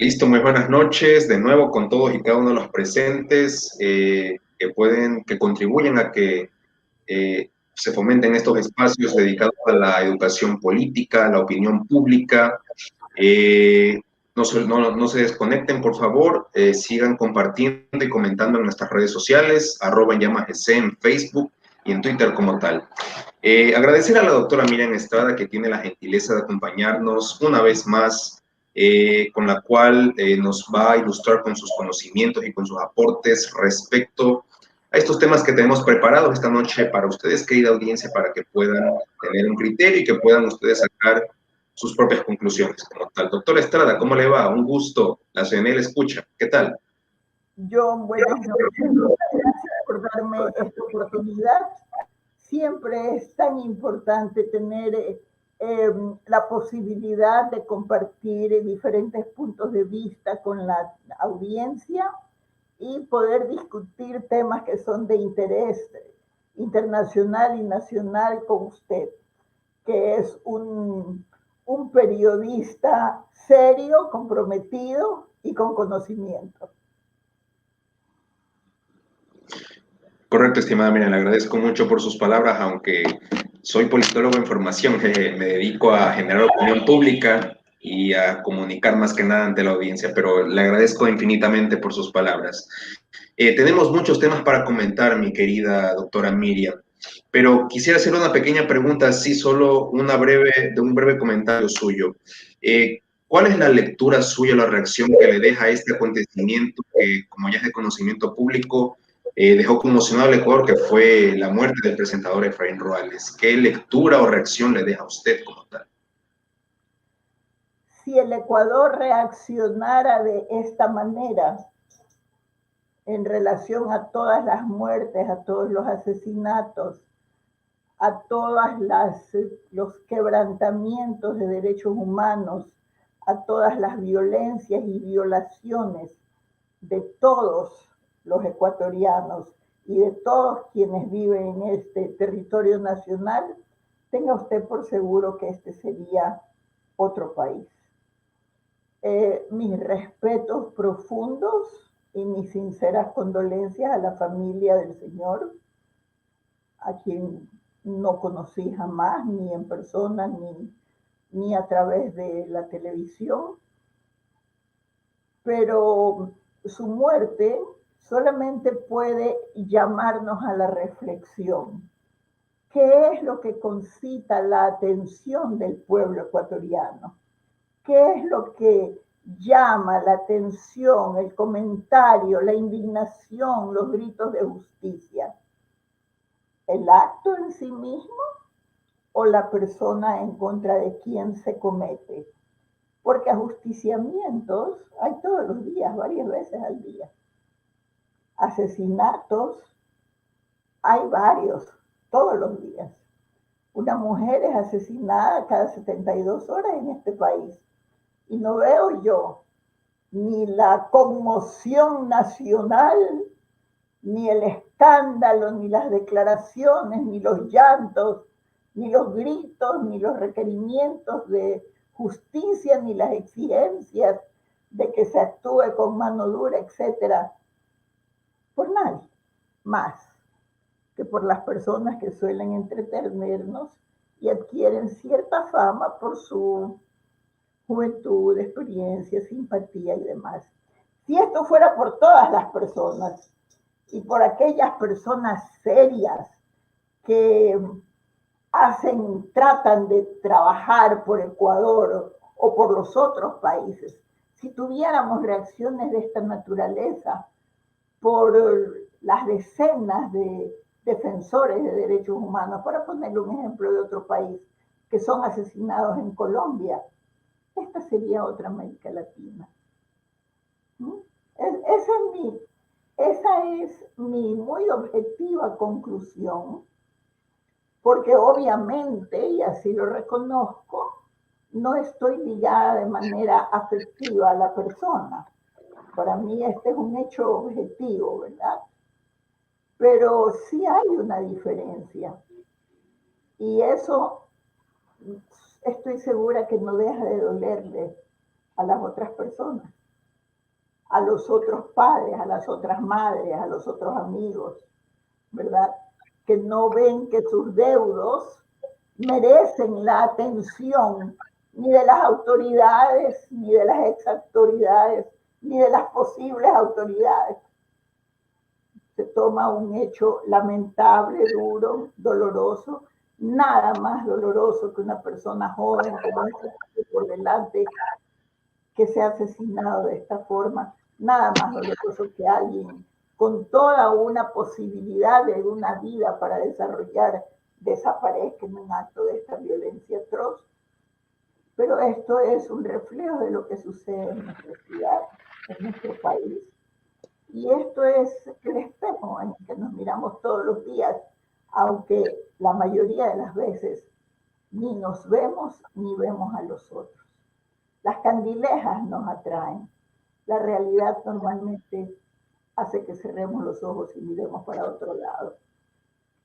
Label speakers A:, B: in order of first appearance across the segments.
A: Listo, muy buenas noches de nuevo con todos y cada uno de los presentes que contribuyen a que se fomenten estos espacios dedicados a la educación política, a la opinión pública. No se desconecten, por favor, sigan compartiendo y comentando en nuestras redes sociales, @enllamasgc en Facebook y en Twitter como tal. Agradecer a la doctora Miriam Estrada que tiene la gentileza de acompañarnos una vez más, con la cual nos va a ilustrar con sus conocimientos y con sus aportes respecto a estos temas que tenemos preparados esta noche para ustedes, querida audiencia, para que puedan tener un criterio y que puedan ustedes sacar sus propias conclusiones como tal. Doctora Estrada, ¿cómo le va? Un gusto. La CNL escucha. ¿Qué tal?
B: John, buenas noches. Muchas gracias por darme esta oportunidad. Siempre es tan importante tener la posibilidad de compartir diferentes puntos de vista con la audiencia y poder discutir temas que son de interés internacional y nacional con usted, que es un periodista serio, comprometido y con conocimiento.
A: Correcto, estimada Miriam, le agradezco mucho por sus palabras, aunque soy politólogo en formación, me dedico a generar opinión pública y a comunicar más que nada ante la audiencia, pero le agradezco infinitamente por sus palabras. Tenemos muchos temas para comentar, mi querida doctora Miriam, pero quisiera hacer una pequeña pregunta, así solo un breve comentario suyo. ¿Cuál es la lectura suya, la reacción que le deja a este acontecimiento que, como ya es de conocimiento público, dejó conmocionado al Ecuador, que fue la muerte del presentador Efraín Ruales? ¿Qué lectura o reacción le deja a usted como tal?
B: Si el Ecuador reaccionara de esta manera en relación a todas las muertes, a todos los asesinatos, a todos los quebrantamientos de derechos humanos, a todas las violencias y violaciones de todos los ecuatorianos y de todos quienes viven en este territorio nacional, tenga usted por seguro que este sería otro país. Mis respetos profundos y mis sinceras condolencias a la familia del señor, a quien no conocí jamás, ni en persona, ni a través de la televisión, pero su muerte solamente puede llamarnos a la reflexión. ¿Qué es lo que concita la atención del pueblo ecuatoriano? ¿Qué es lo que llama la atención, el comentario, la indignación, los gritos de justicia? ¿El acto en sí mismo o la persona en contra de quien se comete? Porque ajusticiamientos hay todos los días, varias veces al día. Asesinatos hay varios, todos los días. Una mujer es asesinada cada 72 horas en este país. Y no veo yo ni la conmoción nacional, ni el escándalo, ni las declaraciones, ni los llantos, ni los gritos, ni los requerimientos de justicia, ni las exigencias de que se actúe con mano dura, etcétera, por nadie más que por las personas que suelen entretenernos y adquieren cierta fama por su juventud, experiencia, simpatía y demás. Si esto fuera por todas las personas y por aquellas personas serias que tratan de trabajar por Ecuador o por los otros países, si tuviéramos reacciones de esta naturaleza por las decenas de defensores de derechos humanos, para ponerle un ejemplo de otro país, que son asesinados en Colombia, esta sería otra América Latina. Esa es mi muy objetiva conclusión, porque obviamente, y así lo reconozco, no estoy ligada de manera afectiva a la persona. Para mí este es un hecho objetivo, ¿verdad? Pero sí hay una diferencia. Y eso estoy segura que no deja de dolerle a las otras personas. a los otros padres, a las otras madres, a los otros amigos, ¿verdad? Que no ven que sus deudos merecen la atención ni de las autoridades, ni de las exactoridades, ni de las posibles autoridades. Se toma un hecho lamentable, duro, doloroso, nada más doloroso que una persona joven como esta por delante que sea asesinado de esta forma, nada más doloroso que alguien con toda una posibilidad de una vida para desarrollar desaparezca en un acto de esta violencia atroz. Pero esto es un reflejo de lo que sucede en nuestra ciudad, en nuestro país. Y esto es el espejo en el que nos miramos todos los días, aunque la mayoría de las veces ni nos vemos ni vemos a los otros. Las candilejas nos atraen. La realidad normalmente hace que cerremos los ojos y miremos para otro lado.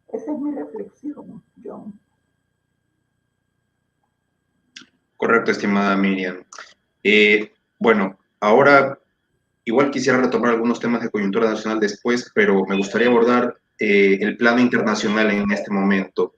B: Esa es mi reflexión, John.
A: Correcto, estimada Miriam. Bueno, ahora igual quisiera retomar algunos temas de coyuntura nacional después, pero me gustaría abordar el plano internacional en este momento.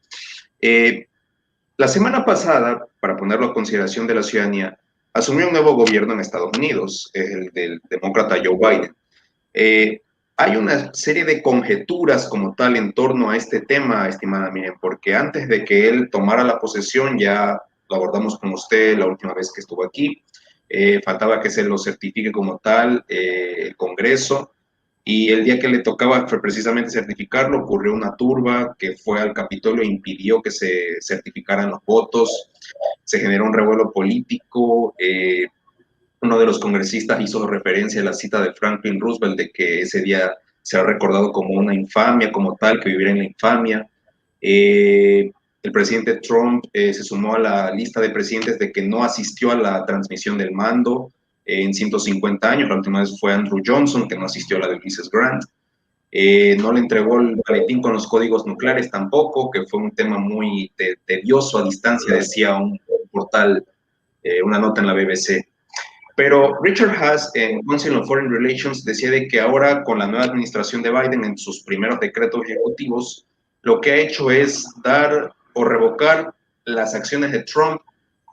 A: La semana pasada, para ponerlo a consideración de la ciudadanía, asumió un nuevo gobierno en Estados Unidos, el del demócrata Joe Biden. Hay una serie de conjeturas como tal en torno a este tema, estimada Miriam, porque antes de que él tomara la posesión, ya lo abordamos con usted la última vez que estuvo aquí, faltaba que se lo certifique como tal el Congreso, y el día que le tocaba precisamente certificarlo, ocurrió una turba que fue al Capitolio e impidió que se certificaran los votos, se generó un revuelo político, uno de los congresistas hizo referencia a la cita de Franklin Roosevelt de que ese día se ha recordado como una infamia, como tal, que viviera en la infamia. El presidente Trump se sumó a la lista de presidentes de que no asistió a la transmisión del mando en 150 años. La última vez fue Andrew Johnson, que no asistió a la de Ulysses Grant. No le entregó el boletín con los códigos nucleares tampoco, que fue un tema muy tedioso a distancia, decía un portal, una nota en la BBC. Pero Richard Haass, en Council on Foreign Relations, decía de que ahora, con la nueva administración de Biden, en sus primeros decretos ejecutivos, lo que ha hecho es dar o revocar las acciones de Trump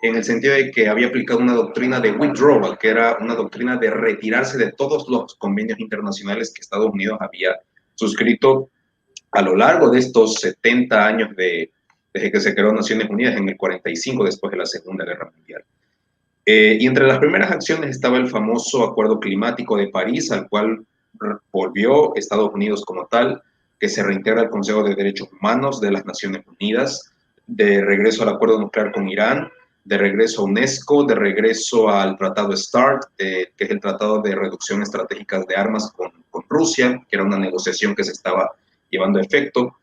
A: en el sentido de que había aplicado una doctrina de withdrawal, que era una doctrina de retirarse de todos los convenios internacionales que Estados Unidos había suscrito a lo largo de estos 70 años desde que se creó Naciones Unidas en el 45, después de la Segunda Guerra Mundial. Y entre las primeras acciones estaba el famoso Acuerdo Climático de París, al cual volvió Estados Unidos como tal, que se reintegra al Consejo de Derechos Humanos de las Naciones Unidas, de regreso al Acuerdo Nuclear con Irán, de regreso a UNESCO, de regreso al Tratado START, que es el Tratado de Reducción Estratégica de Armas con Rusia, que era una negociación que se estaba llevando a efecto,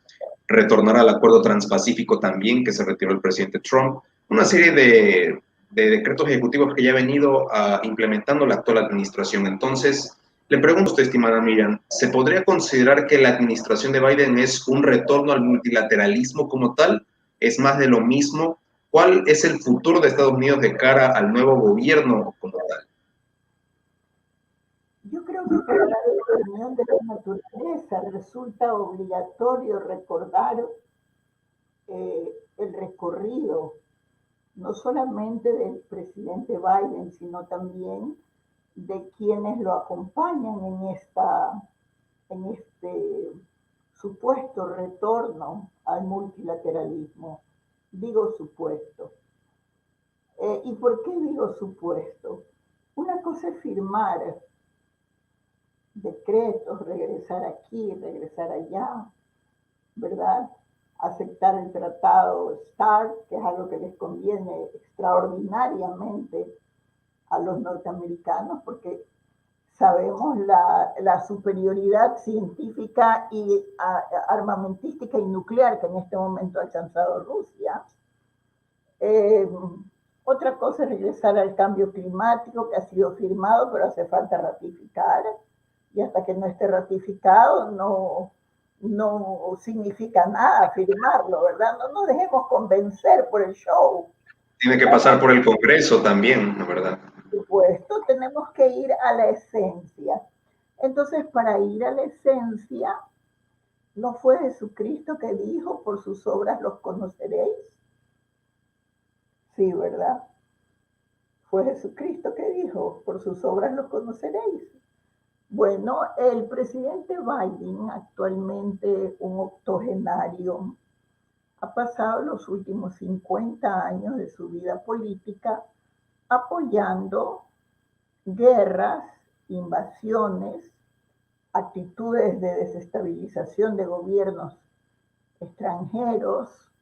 A: retornar al Acuerdo Transpacífico también, que se retiró el presidente Trump, una serie de decretos ejecutivos que ya ha venido implementando la actual administración. Entonces, le pregunto a usted, estimada Miriam, ¿se podría considerar que la administración de Biden es un retorno al multilateralismo como tal? ¿Es más de lo mismo? ¿Cuál es el futuro de Estados Unidos de cara al nuevo gobierno como tal?
B: Yo creo que para la determinación de la naturaleza resulta obligatorio recordar el recorrido no solamente del presidente Biden, sino también de quienes lo acompañan en este supuesto retorno al multilateralismo. Digo supuesto. ¿Y por qué digo supuesto? Una cosa es firmar decretos, regresar aquí, regresar allá, ¿verdad? Aceptar el tratado START, que es algo que les conviene extraordinariamente a los norteamericanos, porque sabemos la superioridad científica y armamentística y nuclear que en este momento ha alcanzado Rusia. Otra cosa es regresar al cambio climático que ha sido firmado, pero hace falta ratificar. Y hasta que no esté ratificado, no significa nada firmarlo, ¿verdad? No nos dejemos convencer por el show.
A: Tiene que pasar por el Congreso también, ¿no? ¿Verdad?
B: supuesto, tenemos que ir a la esencia. Entonces, para ir a la esencia, ¿no fue Jesucristo que dijo, por sus obras los conoceréis? Sí, ¿verdad? Fue Jesucristo que dijo, por sus obras los conoceréis. Bueno, el presidente Biden, actualmente un octogenario, ha pasado los últimos 50 años de su vida política apoyando guerras, invasiones, actitudes de desestabilización de gobiernos extranjeros.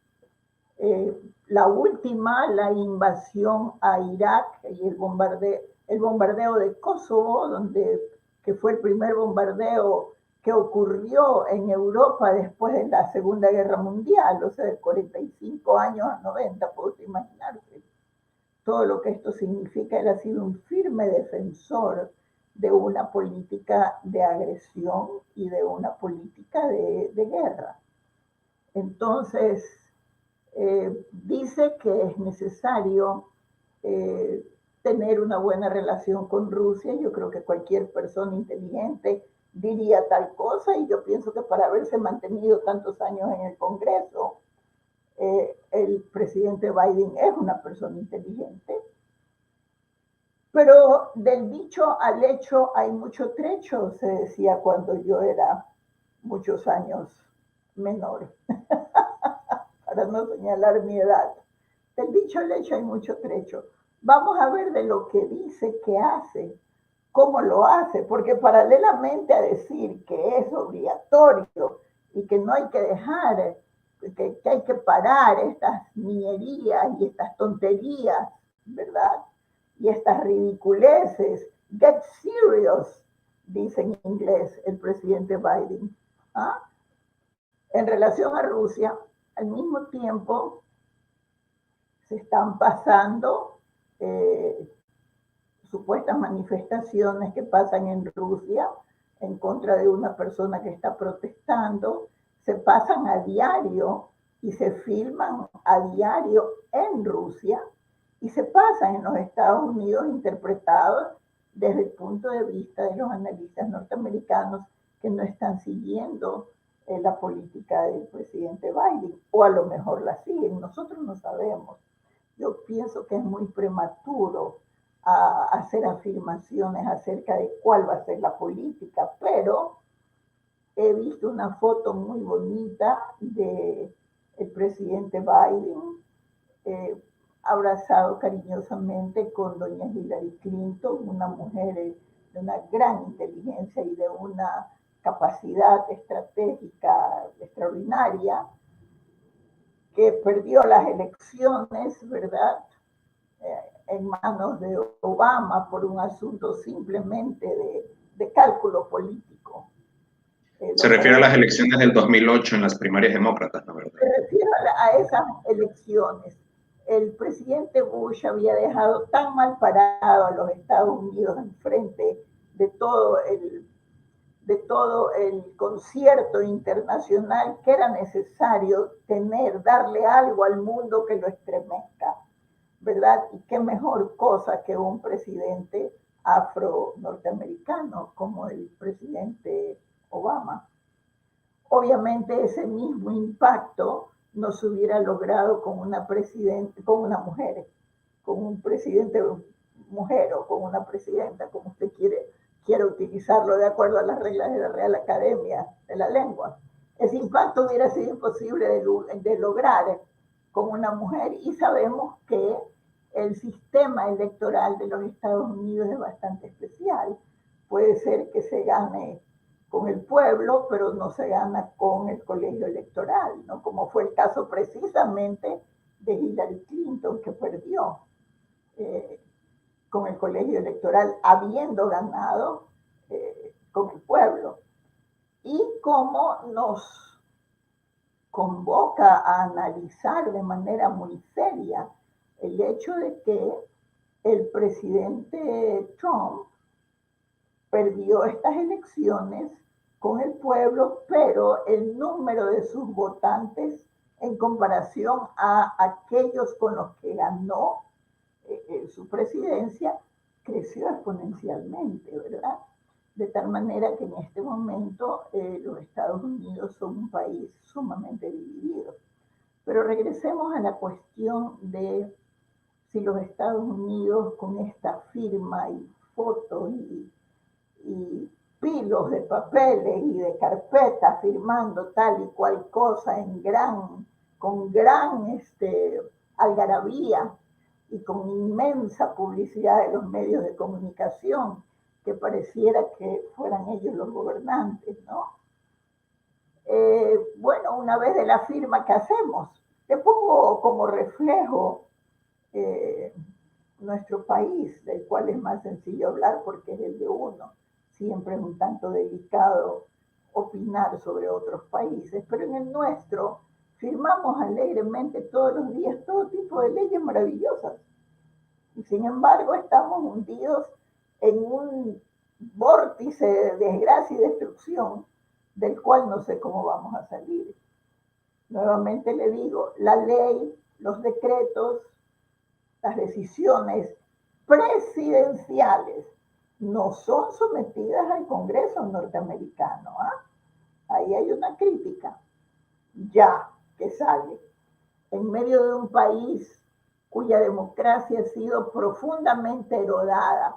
B: La última, la invasión a Irak y el bombardeo de Kosovo, que fue el primer bombardeo que ocurrió en Europa después de la Segunda Guerra Mundial, o sea, de 45 años a 90, puedo imaginarse todo lo que esto significa. Él ha sido un firme defensor de una política de agresión y de una política de guerra. Entonces, dice que es necesario tener una buena relación con Rusia. Yo creo que cualquier persona inteligente diría tal cosa, y yo pienso que para haberse mantenido tantos años en el Congreso, el presidente Biden es una persona inteligente. Pero del dicho al hecho hay mucho trecho, se decía cuando yo era muchos años menor, para no señalar mi edad. Del dicho al hecho hay mucho trecho. Vamos a ver de lo que dice, qué hace, cómo lo hace, porque paralelamente a decir que es obligatorio y que no hay que dejar, que hay que parar estas niñerías y estas tonterías, ¿verdad? Y estas ridiculeces, get serious, dice en inglés el presidente Biden, ¿ah? En relación a Rusia, al mismo tiempo se están pasando supuestas manifestaciones que pasan en Rusia en contra de una persona que está protestando, se pasan a diario y se filman a diario en Rusia y se pasan en los Estados Unidos interpretados desde el punto de vista de los analistas norteamericanos que no están siguiendo la política del presidente Biden, o a lo mejor la siguen, nosotros no sabemos. Yo pienso que es muy prematuro a hacer afirmaciones acerca de cuál va a ser la política, pero he visto una foto muy bonita de el presidente Biden abrazado cariñosamente con doña Hillary Clinton, una mujer de una gran inteligencia y de una capacidad estratégica extraordinaria, que perdió las elecciones, ¿verdad?, en manos de Obama por un asunto simplemente de cálculo político.
A: Se refiere a las elecciones del 2008 en las primarias demócratas, ¿no? ¿Verdad?
B: Se refiere a esas elecciones. El presidente Bush había dejado tan mal parado a los Estados Unidos en frente de todo el concierto internacional que era necesario darle algo al mundo que lo estremezca, ¿verdad? Y qué mejor cosa que un presidente afro-norteamericano como el presidente Obama. Obviamente ese mismo impacto no se hubiera logrado con una mujer, con un presidente mujer o con una presidenta, como usted quiere utilizarlo de acuerdo a las reglas de la Real Academia de la Lengua. Ese impacto hubiera sido imposible de lograr con una mujer, y sabemos que el sistema electoral de los Estados Unidos es bastante especial. Puede ser que se gane con el pueblo, pero no se gana con el colegio electoral, ¿no? Como fue el caso precisamente de Hillary Clinton, que perdió con el colegio electoral, habiendo ganado con el pueblo. Y cómo nos convoca a analizar de manera muy seria el hecho de que el presidente Trump perdió estas elecciones con el pueblo, pero el número de sus votantes en comparación a aquellos con los que ganó su presidencia creció exponencialmente, ¿verdad? De tal manera que en este momento los Estados Unidos son un país sumamente dividido. Pero regresemos a la cuestión de si los Estados Unidos con esta firma y fotos y pilos de papeles y de carpetas firmando tal y cual cosa con gran algarabía y con inmensa publicidad de los medios de comunicación, que pareciera que fueran ellos los gobernantes, ¿no? Bueno, una vez de la firma, ¿qué hacemos? Te pongo como reflejo eh, nuestro país, del cual es más sencillo hablar porque es el de uno. Siempre es un tanto delicado opinar sobre otros países, pero en el nuestro firmamos alegremente todos los días todo tipo de leyes maravillosas. Y sin embargo estamos hundidos en un vórtice de desgracia y destrucción del cual no sé cómo vamos a salir. Nuevamente le digo, la ley, los decretos, las decisiones presidenciales no son sometidas al Congreso norteamericano. Ahí hay una crítica ya que sale en medio de un país cuya democracia ha sido profundamente erodada,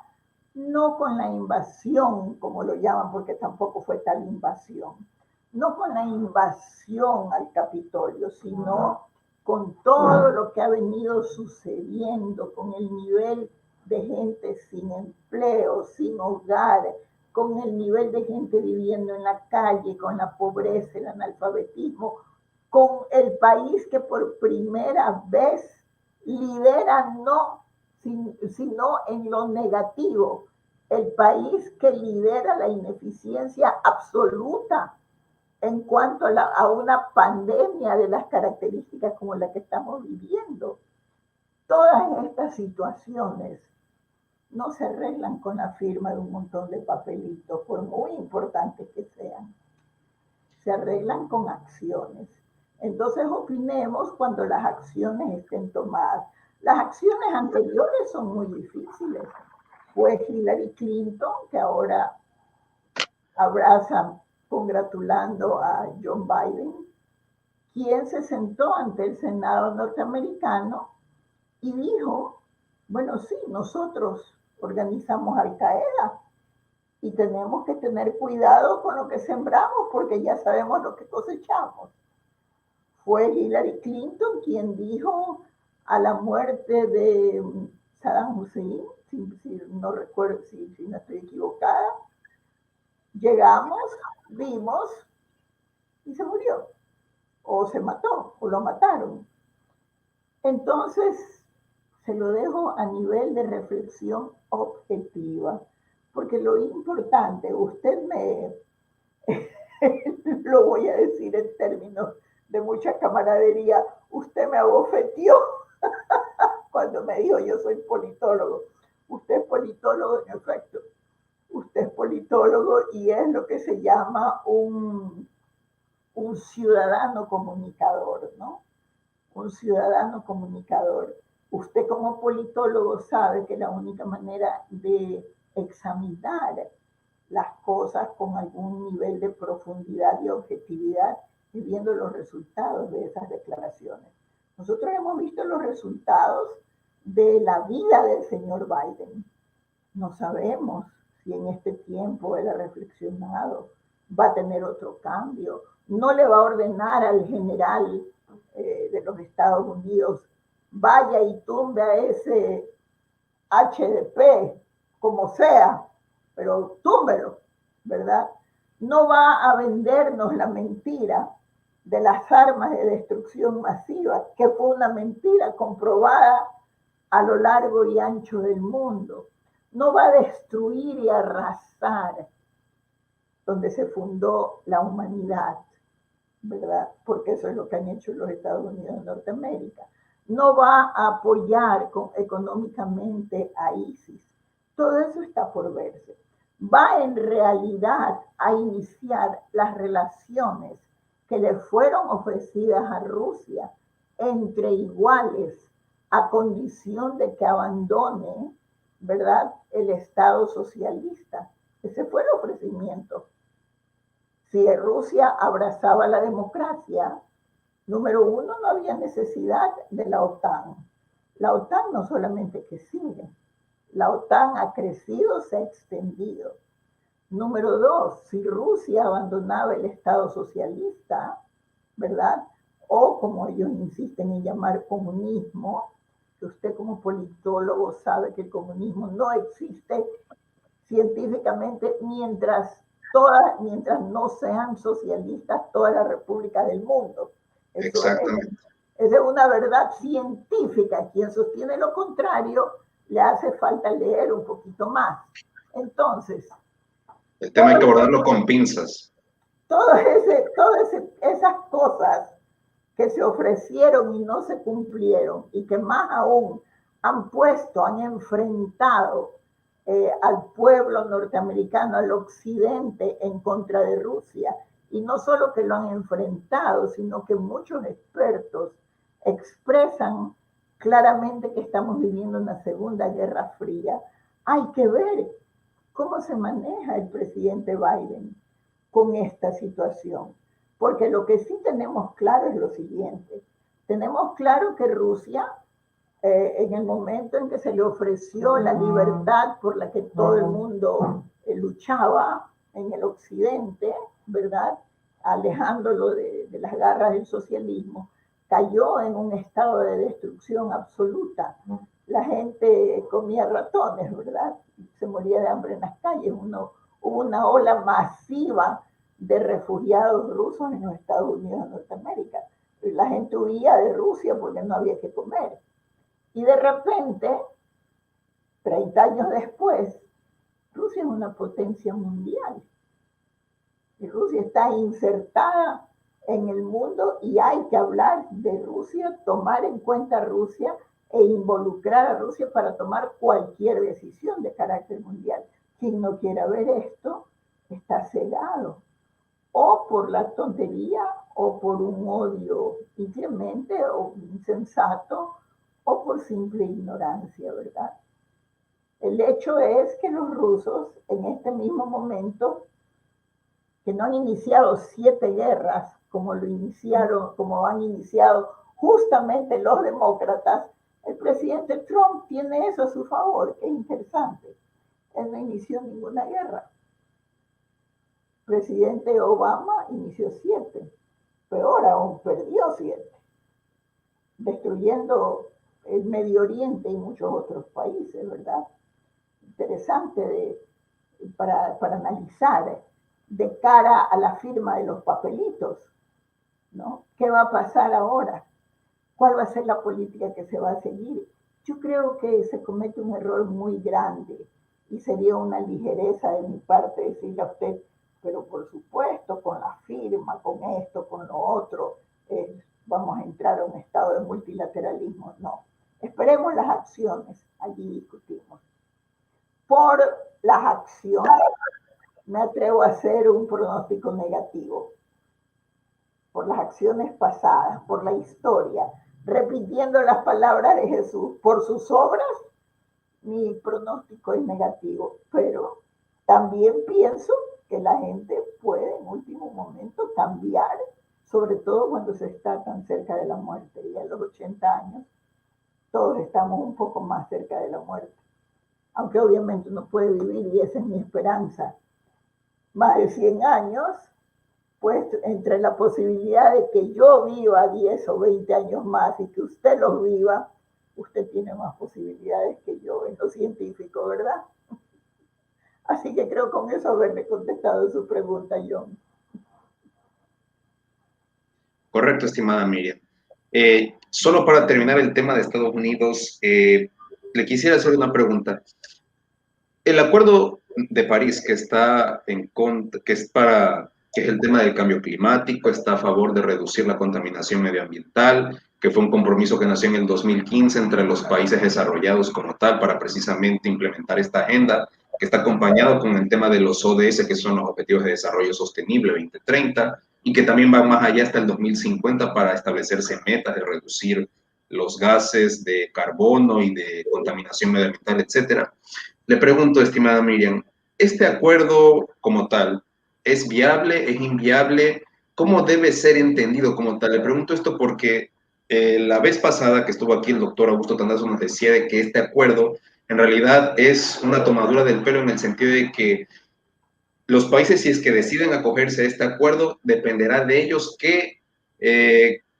B: no con la invasión, como lo llaman, porque tampoco fue tal invasión, no con la invasión al Capitolio, sino con todo lo que ha venido sucediendo, con el nivel de gente sin empleo, sin hogar, con el nivel de gente viviendo en la calle, con la pobreza, el analfabetismo, con el país que por primera vez lidera no, sino en lo negativo, el país que lidera la ineficiencia absoluta en cuanto a una pandemia de las características como la que estamos viviendo. Todas estas situaciones no se arreglan con la firma de un montón de papelitos, por muy importantes que sean. Se arreglan con acciones. Entonces opinemos cuando las acciones estén tomadas. Las acciones anteriores son muy difíciles. Fue Hillary Clinton, que ahora abraza congratulando a John Biden, quien se sentó ante el Senado norteamericano y dijo, bueno, sí, nosotros organizamos Al Qaeda y tenemos que tener cuidado con lo que sembramos porque ya sabemos lo que cosechamos. Fue Hillary Clinton quien dijo a la muerte de Saddam Hussein, si no recuerdo, si no estoy equivocada, llegamos, vimos y se murió, o se mató, o lo mataron. Entonces, se lo dejo a nivel de reflexión objetiva, porque lo importante, usted me, lo voy a decir en términos de mucha camaradería, usted me abofeteó cuando me dijo yo soy politólogo. Usted es politólogo, en efecto. Usted es politólogo y es lo que se llama un ciudadano comunicador, ¿no? Un ciudadano comunicador. Usted como politólogo sabe que la única manera de examinar las cosas con algún nivel de profundidad y objetividad y viendo los resultados de esas declaraciones. Nosotros hemos visto los resultados de la vida del señor Biden. No sabemos si en este tiempo él ha reflexionado, va a tener otro cambio, no le va a ordenar al general de los Estados Unidos, vaya y tumbe a ese HDP, como sea, pero túmbelo, ¿verdad? No va a vendernos la mentira de las armas de destrucción masiva, que fue una mentira comprobada a lo largo y ancho del mundo. No va a destruir y arrasar donde se fundó la humanidad, ¿verdad? Porque eso es lo que han hecho los Estados Unidos de Norteamérica. No va a apoyar económicamente a ISIS. Todo eso está por verse. Va en realidad a iniciar las relaciones que le fueron ofrecidas a Rusia entre iguales, a condición de que abandone, ¿verdad? El Estado socialista. Ese fue el ofrecimiento. Si Rusia abrazaba la democracia, número uno, no había necesidad de la OTAN. La OTAN no solamente que sigue, la OTAN ha crecido, se ha extendido. Número dos, si Rusia abandonaba el Estado socialista, ¿verdad? O como ellos insisten en llamar comunismo, que usted como politólogo sabe que el comunismo no existe científicamente mientras no sean socialistas todas las repúblicas del mundo.
A: Exactamente.
B: Esa es una verdad científica. Quien sostiene lo contrario le hace falta leer un poquito más. Entonces,
A: el tema hay que abordarlo con pinzas.
B: Todas esas cosas que se ofrecieron y no se cumplieron, y que más aún han enfrentado al pueblo norteamericano, al occidente, en contra de Rusia. Y no solo que lo han enfrentado, sino que muchos expertos expresan claramente que estamos viviendo una segunda guerra fría. Hay que ver cómo se maneja el presidente Biden con esta situación. Porque lo que sí tenemos claro es lo siguiente. Tenemos claro que Rusia, en el momento en que se le ofreció la libertad por la que todo el mundo luchaba en el occidente, ¿verdad? Alejándolo de las garras del socialismo, cayó en un estado de destrucción absoluta. La gente comía ratones, ¿verdad? Se moría de hambre en las calles. Hubo una ola masiva de refugiados rusos en los Estados Unidos de Norteamérica. Y la gente huía de Rusia porque no había que comer. Y de repente, 30 años después, Rusia es una potencia mundial. Y Rusia está insertada en el mundo y hay que hablar de Rusia, tomar en cuenta a Rusia e involucrar a Rusia para tomar cualquier decisión de carácter mundial. Quien no quiera ver esto está cegado, o por la tontería, o por un odio inclemente o insensato, o por simple ignorancia, ¿verdad? El hecho es que los rusos en este mismo momento, que no han iniciado 7 guerras como han iniciado justamente los demócratas, el presidente Trump tiene eso a su favor, que es interesante. Él no inició ninguna guerra. El presidente Obama inició 7, peor aún, perdió 7, destruyendo el Medio Oriente y muchos otros países, ¿verdad? Interesante para analizar de cara a la firma de los papelitos, ¿no? ¿Qué va a pasar ahora? ¿Cuál va a ser la política que se va a seguir? Yo creo que se comete un error muy grande y sería una ligereza de mi parte decirle a usted, pero por supuesto, con la firma, con esto, con lo otro, vamos a entrar a un estado de multilateralismo. No, esperemos las acciones, allí discutimos. Por las acciones, me atrevo a hacer un pronóstico negativo. Por las acciones pasadas, por la historia, repitiendo las palabras de Jesús, por sus obras, mi pronóstico es negativo, pero también pienso que la gente puede en último momento cambiar, sobre todo cuando se está tan cerca de la muerte. Y a los 80 años todos estamos un poco más cerca de la muerte, aunque obviamente uno puede vivir, y esa es mi esperanza, más de 100 años, pues entre la posibilidad de que yo viva 10 o 20 años más y que usted los viva, usted tiene más posibilidades que yo en lo científico, ¿verdad? Así que creo con eso haberle contestado su pregunta, John.
A: Correcto, estimada Miriam. Solo para terminar el tema de Estados Unidos, le quisiera hacer una pregunta. El Acuerdo de París, que está en contra, que es el tema del cambio climático, está a favor de reducir la contaminación medioambiental, que fue un compromiso que nació en el 2015 entre los países desarrollados como tal para precisamente implementar esta agenda, que está acompañado con el tema de los ODS, que son los Objetivos de Desarrollo Sostenible 2030, y que también va más allá hasta el 2050 para establecerse metas de reducir los gases de carbono y de contaminación medioambiental, etcétera. Le pregunto, estimada Miriam, ¿este acuerdo como tal es viable, es inviable? ¿Cómo debe ser entendido como tal? Le pregunto esto porque la vez pasada que estuvo aquí el doctor Augusto Tandazo nos decía de que este acuerdo en realidad es una tomadura del pelo en el sentido de que los países, si es que deciden acogerse a este acuerdo, dependerá de ellos qué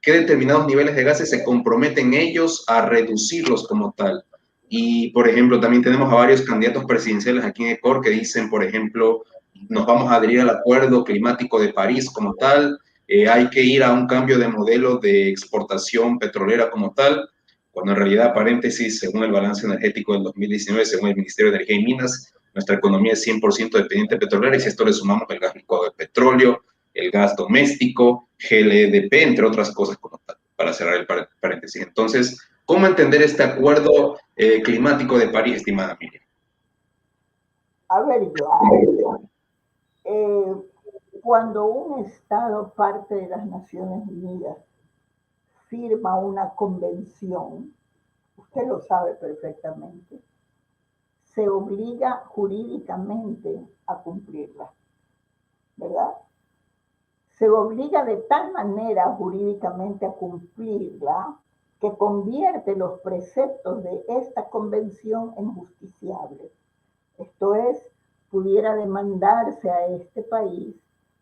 A: determinados niveles de gases se comprometen ellos a reducirlos como tal. Y, por ejemplo, también tenemos a varios candidatos presidenciales aquí en Ecuador que dicen, por ejemplo, nos vamos a adherir al Acuerdo Climático de París como tal, hay que ir a un cambio de modelo de exportación petrolera como tal, cuando en realidad, paréntesis, según el balance energético del 2019, según el Ministerio de Energía y Minas, nuestra economía es 100% dependiente petrolera y si a esto le sumamos el gas licuado de petróleo, el gas doméstico, GLDP, entre otras cosas como tal, para cerrar el paréntesis. Entonces, ¿cómo entender este acuerdo climático de París, estimada Miriam?
B: A ver, Joan, cuando un Estado parte de las Naciones Unidas firma una convención, usted lo sabe perfectamente, se obliga jurídicamente a cumplirla, ¿verdad? Se obliga de tal manera jurídicamente a cumplirla que convierte los preceptos de esta convención en justiciables. Esto es, pudiera demandarse a este país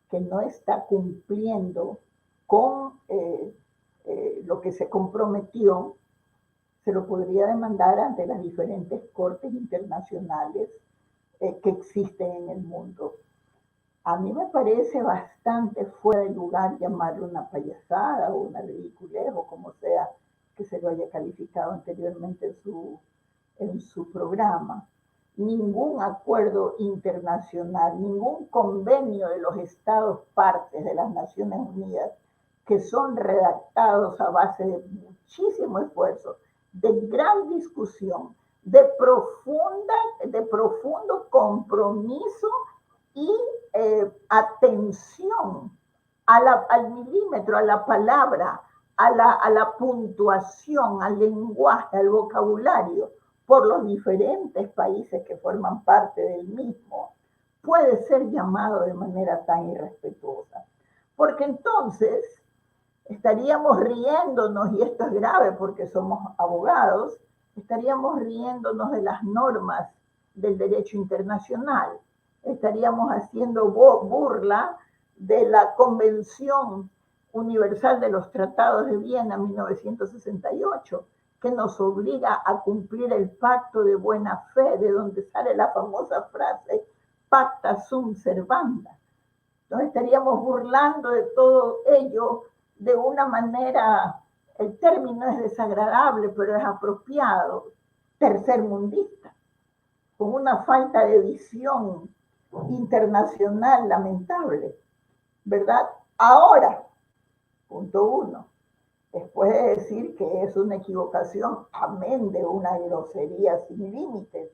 B: que no está cumpliendo con lo que se comprometió, se lo podría demandar ante las diferentes cortes internacionales que existen en el mundo. A mí me parece bastante fuera de lugar llamarlo una payasada o una ridiculez o como sea que se lo haya calificado anteriormente en su programa. Ningún acuerdo internacional, ningún convenio de los Estados partes de las Naciones Unidas que son redactados a base de muchísimo esfuerzo, de gran discusión, de profundo compromiso y atención al milímetro, a la palabra, a la puntuación, al lenguaje, al vocabulario, por los diferentes países que forman parte del mismo, puede ser llamado de manera tan irrespetuosa. Porque entonces estaríamos riéndonos, y esto es grave porque somos abogados, estaríamos riéndonos de las normas del derecho internacional, estaríamos haciendo burla de la Convención Universal de los Tratados de Viena 1968, que nos obliga a cumplir el pacto de buena fe, de donde sale la famosa frase pacta sunt servanda. Nos estaríamos burlando de todo ello de una manera, el término es desagradable, pero es apropiado, tercermundista, con una falta de visión internacional lamentable, ¿verdad? Ahora, punto uno, después de decir que es una equivocación, amén de una grosería sin límites,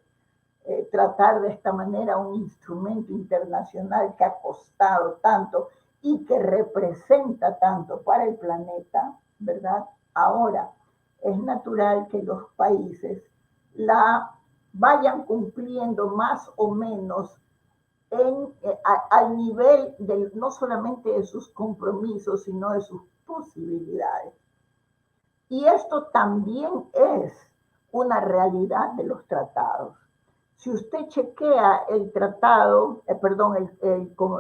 B: tratar de esta manera un instrumento internacional que ha costado tanto y que representa tanto para el planeta, ¿verdad? Ahora, es natural que los países la vayan cumpliendo más o menos al nivel no solamente de sus compromisos, sino de sus posibilidades. Y esto también es una realidad de los tratados. Si usted chequea el tratado,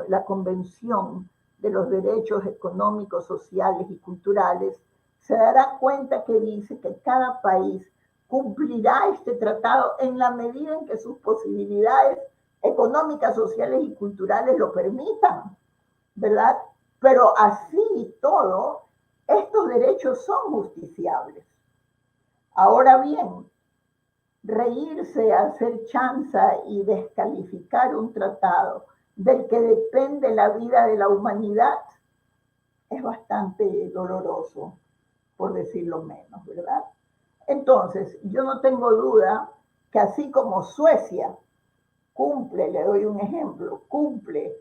B: la Convención de los Derechos Económicos, Sociales y Culturales, se dará cuenta que dice que cada país cumplirá este tratado en la medida en que sus posibilidades económicas, sociales y culturales lo permitan, ¿verdad? Pero así y todo, estos derechos son justiciables. Ahora bien, reírse, hacer chanza y descalificar un tratado del que depende la vida de la humanidad es bastante doloroso, por decirlo menos, ¿verdad? Entonces, yo no tengo duda que así como Suecia cumple, le doy un ejemplo, cumple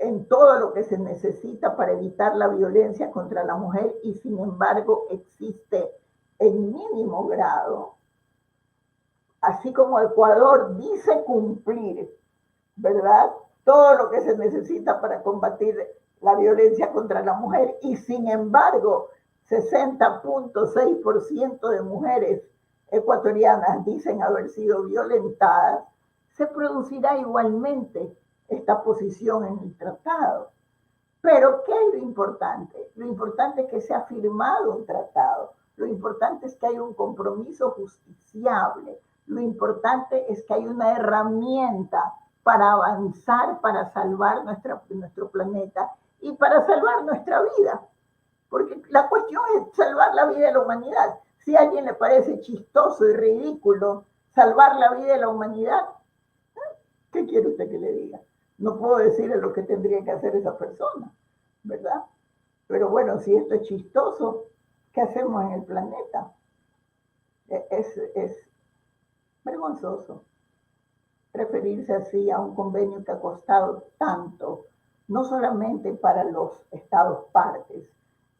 B: en todo lo que se necesita para evitar la violencia contra la mujer y sin embargo existe en mínimo grado, así como Ecuador dice cumplir, ¿verdad? Todo lo que se necesita para combatir la violencia contra la mujer y sin embargo 60.6% de mujeres ecuatorianas dicen haber sido violentadas, se producirá igualmente esta posición en el tratado. Pero, ¿qué es lo importante? Lo importante es que se ha firmado un tratado. Lo importante es que hay un compromiso justiciable. Lo importante es que hay una herramienta para avanzar, para salvar nuestro planeta y para salvar nuestra vida. Porque la cuestión es salvar la vida de la humanidad. Si a alguien le parece chistoso y ridículo salvar la vida de la humanidad, ¿qué quiere usted que le diga? No puedo decirle lo que tendría que hacer esa persona, ¿verdad? Pero bueno, si esto es chistoso, ¿qué hacemos en el planeta? Es vergonzoso referirse así a un convenio que ha costado tanto, no solamente para los estados partes,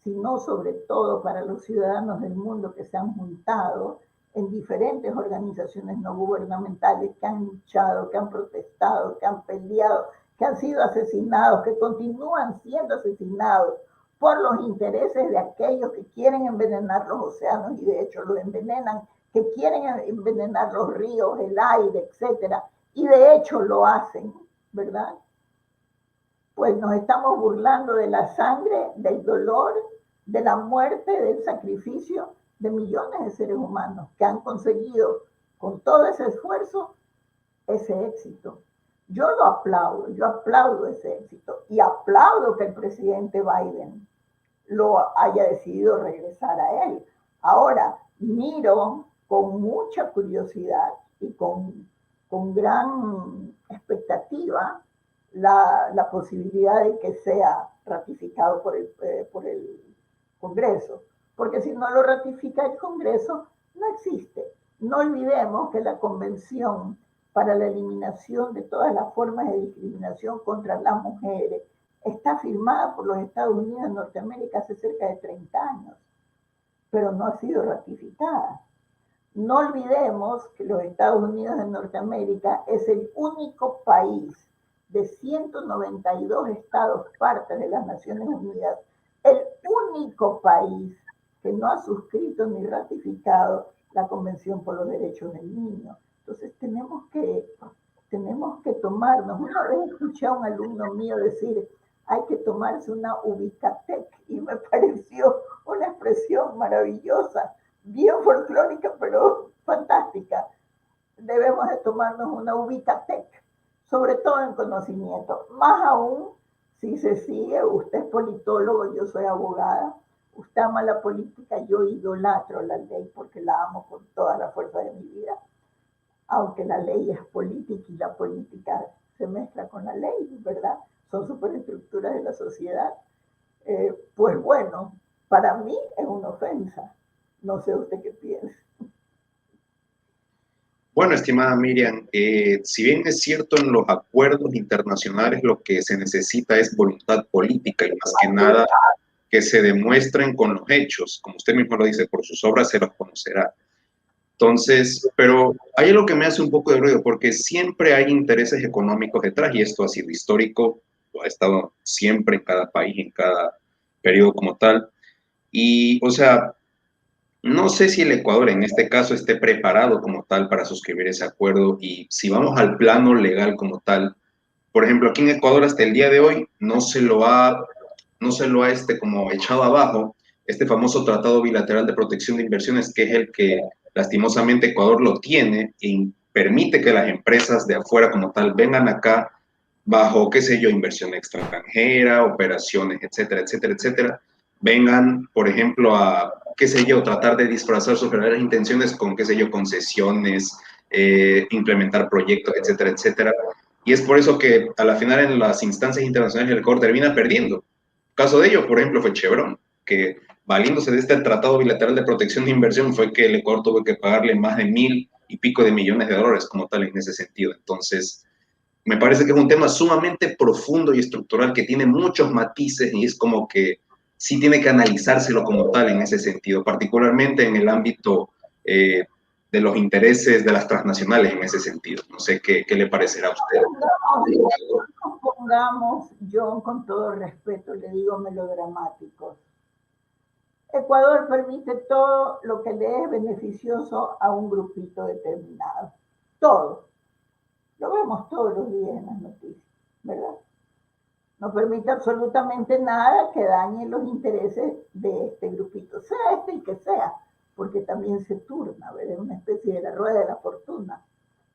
B: sino sobre todo para los ciudadanos del mundo que se han juntado en diferentes organizaciones no gubernamentales que han luchado, que han protestado, que han peleado, que han sido asesinados, que continúan siendo asesinados por los intereses de aquellos que quieren envenenar los océanos y de hecho lo envenenan, que quieren envenenar los ríos, el aire, etcétera, y de hecho lo hacen, ¿verdad? Pues nos estamos burlando de la sangre, del dolor, de la muerte, del sacrificio de millones de seres humanos que han conseguido con todo ese esfuerzo ese éxito. Yo lo aplaudo, yo aplaudo ese éxito y aplaudo que el presidente Biden lo haya decidido regresar a él. Ahora, miro con mucha curiosidad y con gran expectativa la posibilidad de que sea ratificado por el Congreso, porque si no lo ratifica el Congreso, no existe. No olvidemos que la Convención para la Eliminación de todas las formas de discriminación contra las mujeres está firmada por los Estados Unidos de Norteamérica hace cerca de 30 años, pero no ha sido ratificada. No olvidemos que los Estados Unidos de Norteamérica es el único país de 192 estados partes de las Naciones Unidas, el único país que no ha suscrito ni ratificado la Convención por los Derechos del Niño. Entonces tenemos que tomarnos, una vez escuché a un alumno mío decir, hay que tomarse una ubicatec, y me pareció una expresión maravillosa, bien folclórica, pero fantástica. Debemos de tomarnos una ubicatec, sobre todo en conocimiento, más aún si se sigue, usted es politólogo, yo soy abogada, usted ama la política, yo idolatro la ley porque la amo con toda la fuerza de mi vida, aunque la ley es política y la política se mezcla con la ley, ¿verdad? Son superestructuras de la sociedad. Pues bueno, para mí es una ofensa. No sé usted qué piensa.
A: Bueno, estimada Miriam, si bien es cierto en los acuerdos internacionales lo que se necesita es voluntad política y más que nada que se demuestren con los hechos, como usted mismo lo dice, por sus obras se los conocerá. Entonces, pero hay algo que me hace un poco de ruido porque siempre hay intereses económicos detrás y esto ha sido histórico, lo ha estado siempre en cada país, en cada periodo como tal. Y, o sea, no sé si el Ecuador en este caso esté preparado como tal para suscribir ese acuerdo y si vamos al plano legal como tal, por ejemplo, aquí en Ecuador hasta el día de hoy no se lo ha como echado abajo este famoso Tratado Bilateral de Protección de Inversiones, que es el que lastimosamente Ecuador lo tiene y permite que las empresas de afuera como tal vengan acá bajo, qué sé yo, inversión extranjera, operaciones, etcétera, etcétera, etcétera, vengan, por ejemplo, a, qué sé yo, tratar de disfrazar sus verdaderas intenciones con, qué sé yo, concesiones, implementar proyectos, etcétera, etcétera. Y es por eso que a la final en las instancias internacionales el Ecuador termina perdiendo. Caso de ello, por ejemplo, fue Chevron, que valiéndose de este tratado bilateral de protección de inversión fue que el Ecuador tuvo que pagarle más de 1.000 y pico de millones de dólares como tal en ese sentido. Entonces, Me parece que es un tema sumamente profundo y estructural que tiene muchos matices y es como que sí tiene que analizárselo como tal en ese sentido, particularmente en el ámbito de los intereses de las transnacionales en ese sentido. No sé qué le parecerá a usted.
B: Nos pongamos, yo con todo respeto le digo melodramáticos. Ecuador permite todo lo que le es beneficioso a un grupito determinado. Todo. Lo vemos todos los días en las noticias, ¿verdad? No permite absolutamente nada que dañe los intereses de este grupito, sea este el que sea, porque también se turna, ¿verdad? Es una especie de la rueda de la fortuna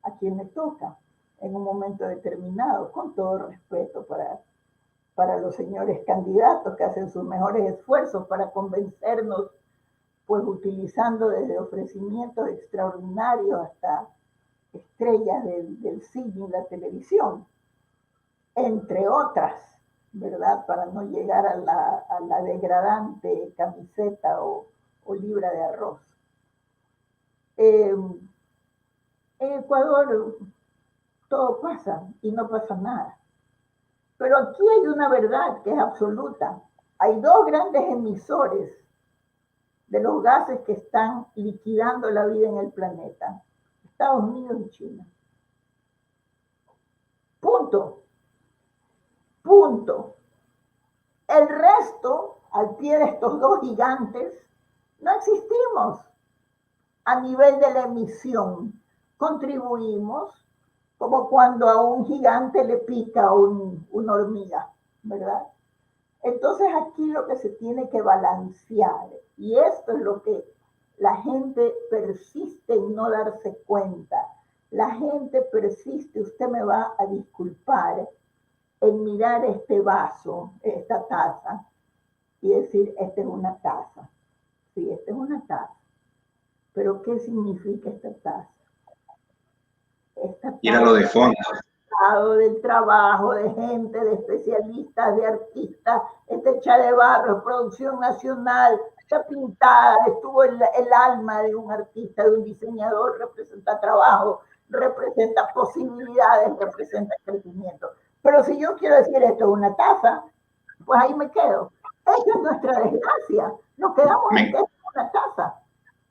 B: a quien le toca en un momento determinado, con todo respeto para los señores candidatos que hacen sus mejores esfuerzos para convencernos, pues utilizando desde ofrecimientos extraordinarios hasta estrellas del cine y la televisión, entre otras, ¿verdad? Para no llegar a la degradante camiseta o libra de arroz. En Ecuador todo pasa y no pasa nada. Pero aquí hay una verdad que es absoluta. Hay dos grandes emisores de los gases que están liquidando la vida en el planeta: Estados Unidos y China. Punto. Punto. El resto, al pie de estos dos gigantes, no existimos a nivel de la emisión. Contribuimos como cuando a un gigante le pica una hormiga, ¿verdad? Entonces aquí lo que se tiene que balancear, y esto es lo que la gente persiste en no darse cuenta. La gente persiste, usted me va a disculpar, en mirar este vaso, esta taza, y decir, esta es una taza. Sí, esta es una taza. Pero ¿qué significa esta taza? Esta taza
A: Ir a lo de fondo.
B: del trabajo, de gente, de especialistas, de artistas, está hecha de barro, producción nacional, está pintada, estuvo el alma de un artista, de un diseñador, representa trabajo, representa posibilidades, representa crecimiento. Pero si yo quiero decir esto es una taza, pues ahí me quedo. Esa es nuestra desgracia. Nos quedamos en que es una taza.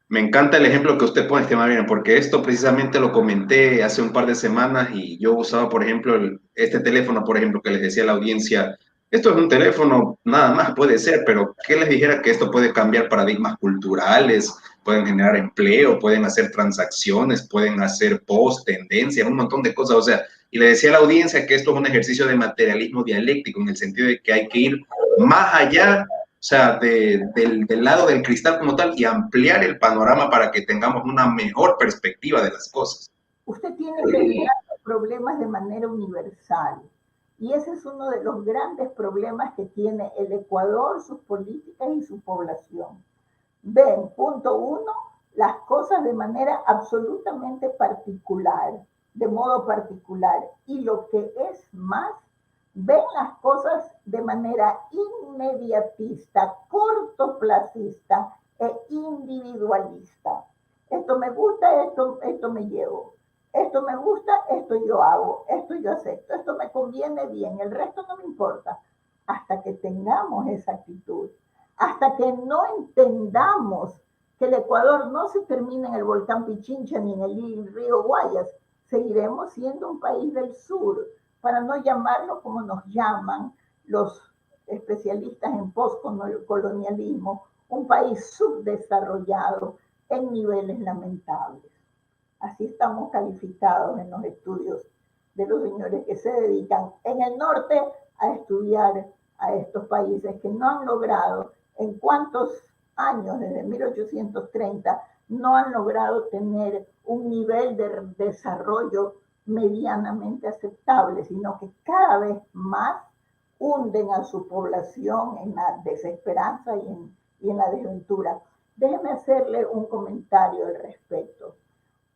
A: Me encanta el ejemplo que usted pone, estimada Miriam, porque esto precisamente lo comenté hace un par de semanas y yo usaba, por ejemplo, este teléfono, por ejemplo, que les decía a la audiencia, esto es un teléfono, nada más puede ser, pero ¿qué les dijera que esto puede cambiar paradigmas culturales, pueden generar empleo, pueden hacer transacciones, pueden hacer post, tendencias, un montón de cosas? O sea, y le decía a la audiencia que esto es un ejercicio de materialismo dialéctico, en el sentido de que hay que ir más allá, o sea, del lado del cristal como tal, y ampliar el panorama para que tengamos una mejor perspectiva de las cosas.
B: Usted tiene que mirar los problemas de manera universal. Y ese es uno de los grandes problemas que tiene el Ecuador, sus políticas y su población. Ven, punto uno, las cosas de manera absolutamente particular, de modo particular. Y lo que es más, ven las cosas de manera inmediatista, cortoplacista e individualista. Esto me gusta, esto me llevo. Esto me gusta, esto yo hago, esto yo acepto, esto me conviene bien, el resto no me importa. Hasta que tengamos esa actitud, hasta que no entendamos que el Ecuador no se termina en el volcán Pichincha ni en el río Guayas, seguiremos siendo un país del sur, para no llamarlo como nos llaman los especialistas en postcolonialismo, un país subdesarrollado en niveles lamentables. Así estamos calificados en los estudios de los señores que se dedican en el norte a estudiar a estos países que no han logrado, en cuántos años, desde 1830, no han logrado tener un nivel de desarrollo medianamente aceptable, sino que cada vez más hunden a su población en la desesperanza y en la desventura. Déjeme hacerle un comentario al respecto.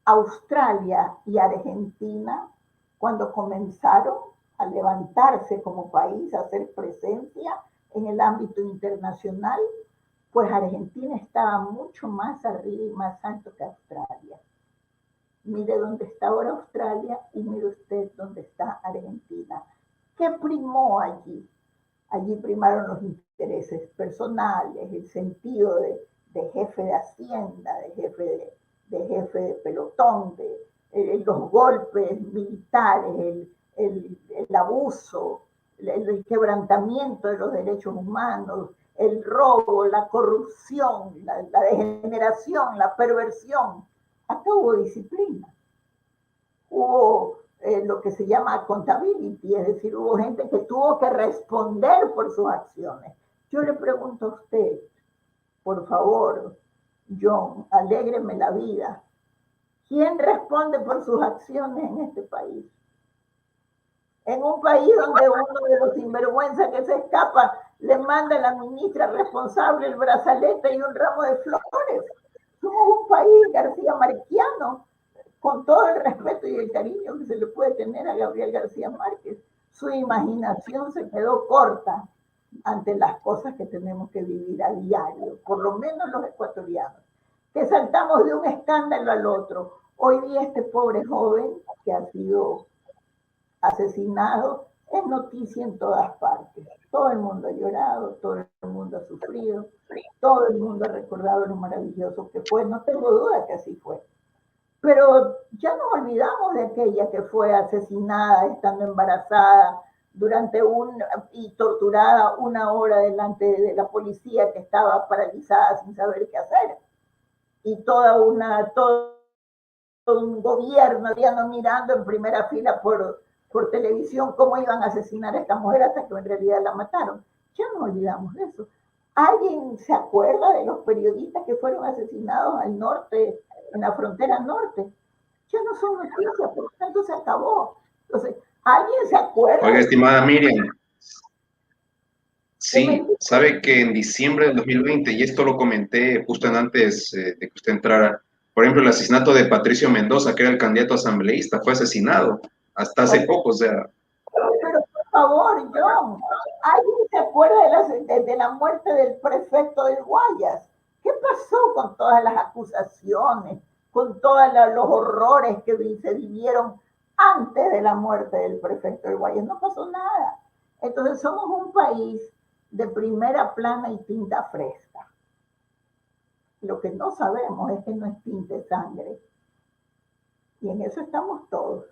B: Australia y Argentina, cuando comenzaron a levantarse como país, a hacer presencia en el ámbito internacional, pues Argentina estaba mucho más arriba y más alto que Australia. Mire dónde está ahora Australia y mire usted dónde está Argentina. ¿Qué primó allí? Allí primaron los intereses personales, el sentido de jefe de hacienda, de jefe de pelotón, los golpes militares, el abuso, el quebrantamiento de los derechos humanos, el robo, la corrupción, la degeneración, la perversión. Acá hubo disciplina, hubo lo que se llama accountability, es decir, hubo gente que tuvo que responder por sus acciones. Yo le pregunto a usted, por favor, John, alégreme la vida, ¿quién responde por sus acciones en este país? En un país donde uno de los sinvergüenzas que se escapa le manda a la ministra responsable el brazalete y un ramo de flores. Somos un país García Marquiano, con todo el respeto y el cariño que se le puede tener a Gabriel García Márquez. Su imaginación se quedó corta ante las cosas que tenemos que vivir a diario, por lo menos los ecuatorianos, que saltamos de un escándalo al otro. Hoy día este pobre joven que ha sido asesinado es noticia en todas partes. Todo el mundo ha llorado, todo el mundo ha sufrido, todo el mundo ha recordado lo maravilloso que fue. No tengo duda que así fue. Pero ya nos olvidamos de aquella que fue asesinada estando embarazada y torturada 1 hora delante de la policía que estaba paralizada sin saber qué hacer. Y todo un gobierno mirando en primera fila por televisión cómo iban a asesinar a esta mujer hasta que en realidad la mataron. Ya nos olvidamos de eso. ¿Alguien se acuerda de los periodistas que fueron asesinados al norte, en la frontera norte? Ya no son noticias, por lo tanto se acabó. Entonces, ¿alguien se acuerda?
A: Oiga, estimada Miriam, sí, sabe que en diciembre del 2020, y esto lo comenté justo antes de que usted entrara, por ejemplo, el asesinato de Patricio Mendoza, que era el candidato asambleísta, fue asesinado hasta hace poco, o sea.
B: Pero por favor, John, ¿alguien se acuerda de la muerte del prefecto del Guayas? ¿Qué pasó con todas las acusaciones, con todos los horrores que se vivieron antes de la muerte del prefecto del Guayas? No pasó nada. Entonces somos un país de primera plana y tinta fresca. Lo que no sabemos es que no es tinta de sangre. Y en eso estamos todos.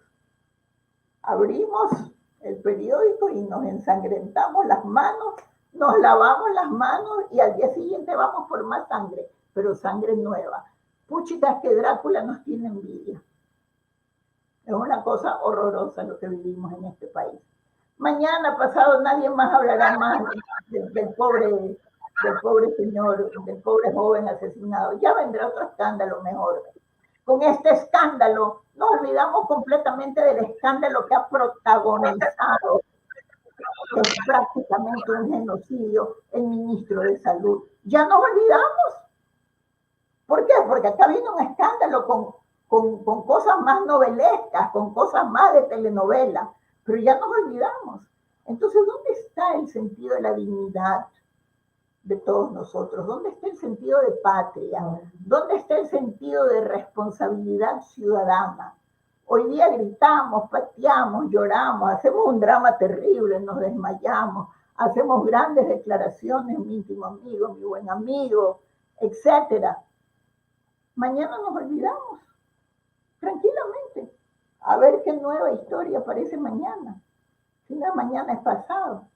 B: Abrimos el periódico y nos ensangrentamos las manos, nos lavamos las manos y al día siguiente vamos por más sangre, pero sangre nueva. Puchitas que Drácula nos tiene envidia. Es una cosa horrorosa lo que vivimos en este país. Mañana pasado nadie más hablará más del pobre señor, del pobre joven asesinado. Ya vendrá otro escándalo mejor. Con este escándalo nos olvidamos completamente del escándalo que ha protagonizado, que es prácticamente un genocidio, el ministro de Salud. Ya nos olvidamos. ¿Por qué? Porque acá viene un escándalo con cosas más novelescas, con cosas más de telenovela, pero ya nos olvidamos. Entonces, ¿dónde está el sentido de la dignidad de todos nosotros? ¿Dónde está el sentido de patria? ¿Dónde está el sentido de responsabilidad ciudadana? Hoy día gritamos, pateamos, lloramos, hacemos un drama terrible, nos desmayamos, hacemos grandes declaraciones, mi íntimo amigo, mi buen amigo, etcétera. Mañana nos olvidamos, tranquilamente, a ver qué nueva historia aparece mañana. Si no, mañana es pasado.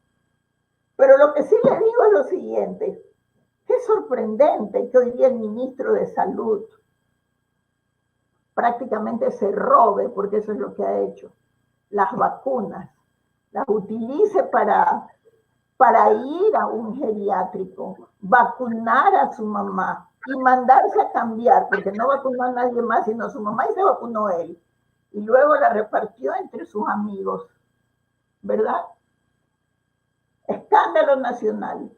B: Pero lo que sí le digo es lo siguiente, qué sorprendente que hoy día el ministro de Salud prácticamente se robe, porque eso es lo que ha hecho, las vacunas, las utilice para ir a un geriátrico, vacunar a su mamá y mandarse a cambiar, porque no vacunó a nadie más sino a su mamá y se vacunó él. Y luego la repartió entre sus amigos, ¿verdad? Escándalo nacional.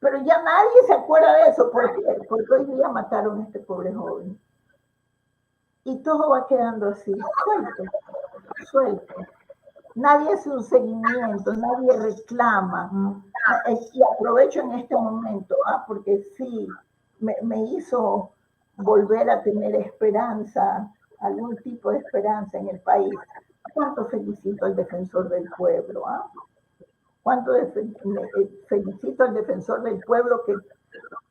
B: Pero ya nadie se acuerda de eso. ¿Por qué? Porque hoy día mataron a este pobre joven. Y todo va quedando así, suelto. Nadie hace un seguimiento, nadie reclama. Y aprovecho en este momento, porque sí, me hizo volver a tener esperanza algún tipo de esperanza en el país, cuánto felicito al defensor del pueblo, ¿ah? Cuánto felicito al defensor del pueblo que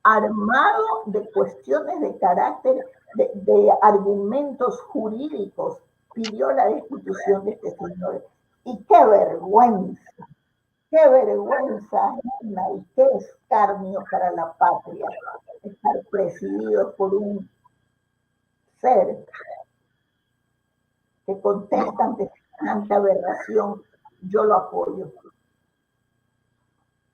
B: armado de cuestiones de carácter, de argumentos jurídicos, pidió la destitución de este señor. Y qué vergüenza y qué escarnio para la patria estar presidido por un ser que contesta ante semejante aberración. Yo lo apoyo.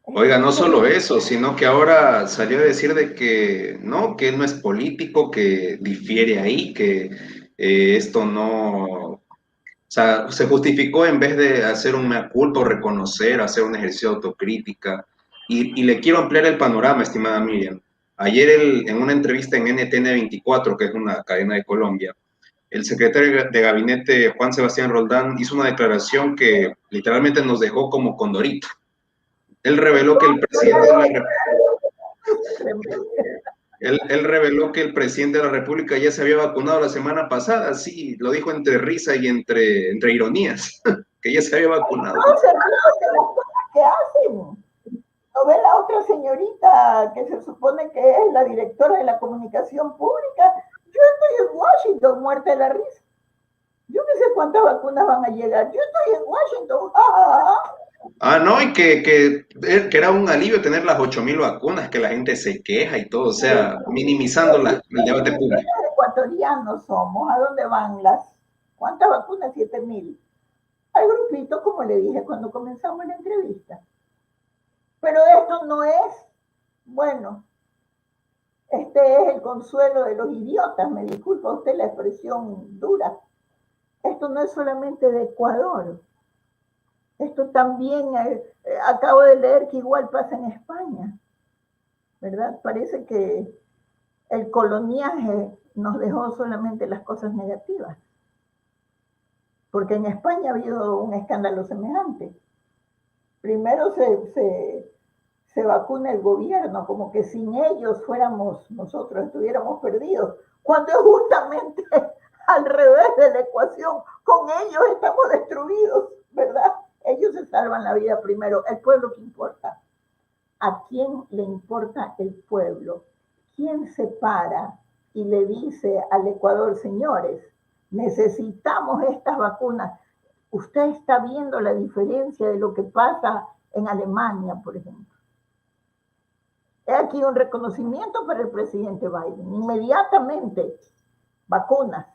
A: Oiga, no solo eso, sino que ahora salió a decir de que que él no es político, que difiere ahí, que esto no, o sea, se justificó en vez de hacer un mea culpa o reconocer, hacer un ejercicio de autocrítica. Y le quiero ampliar el panorama, estimada Miriam. Ayer en una entrevista en NTN 24, que es una cadena de Colombia, el secretario de gabinete Juan Sebastián Roldán hizo una declaración que literalmente nos dejó como condorito. Él reveló que el presidente de la él reveló que el presidente de la República ya se había vacunado la semana pasada, sí, lo dijo entre risa y entre ironías, que ya se había vacunado.
B: No se ríen de las cosas que hacen. ¿No ve la otra señorita que se supone que es la directora de la comunicación pública? Yo estoy en Washington, muerta de la risa. Yo no sé cuántas vacunas van a llegar. Yo estoy en Washington.
A: No, y que era un alivio tener las 8,000 vacunas, que la gente se queja y todo, o sea, minimizando el debate público.
B: Ecuatorianos somos. ¿A dónde van cuántas vacunas? 7,000. Al grupito, como le dije cuando comenzamos la entrevista. Pero esto no es, bueno, este es el consuelo de los idiotas, me disculpa usted la expresión dura. Esto no es solamente de Ecuador. Esto también, acabo de leer que igual pasa en España, ¿verdad? Parece que el coloniaje nos dejó solamente las cosas negativas, porque en España ha habido un escándalo semejante. Primero se vacuna el gobierno, como que sin ellos nosotros estuviéramos perdidos, cuando es justamente al revés de la ecuación, con ellos estamos destruidos, ¿verdad? Ellos se salvan la vida primero. ¿El pueblo qué importa? ¿A quién le importa el pueblo? ¿Quién se para y le dice al Ecuador, señores, necesitamos estas vacunas? Usted está viendo la diferencia de lo que pasa en Alemania, por ejemplo. Hay aquí un reconocimiento para el presidente Biden. Inmediatamente, vacunas.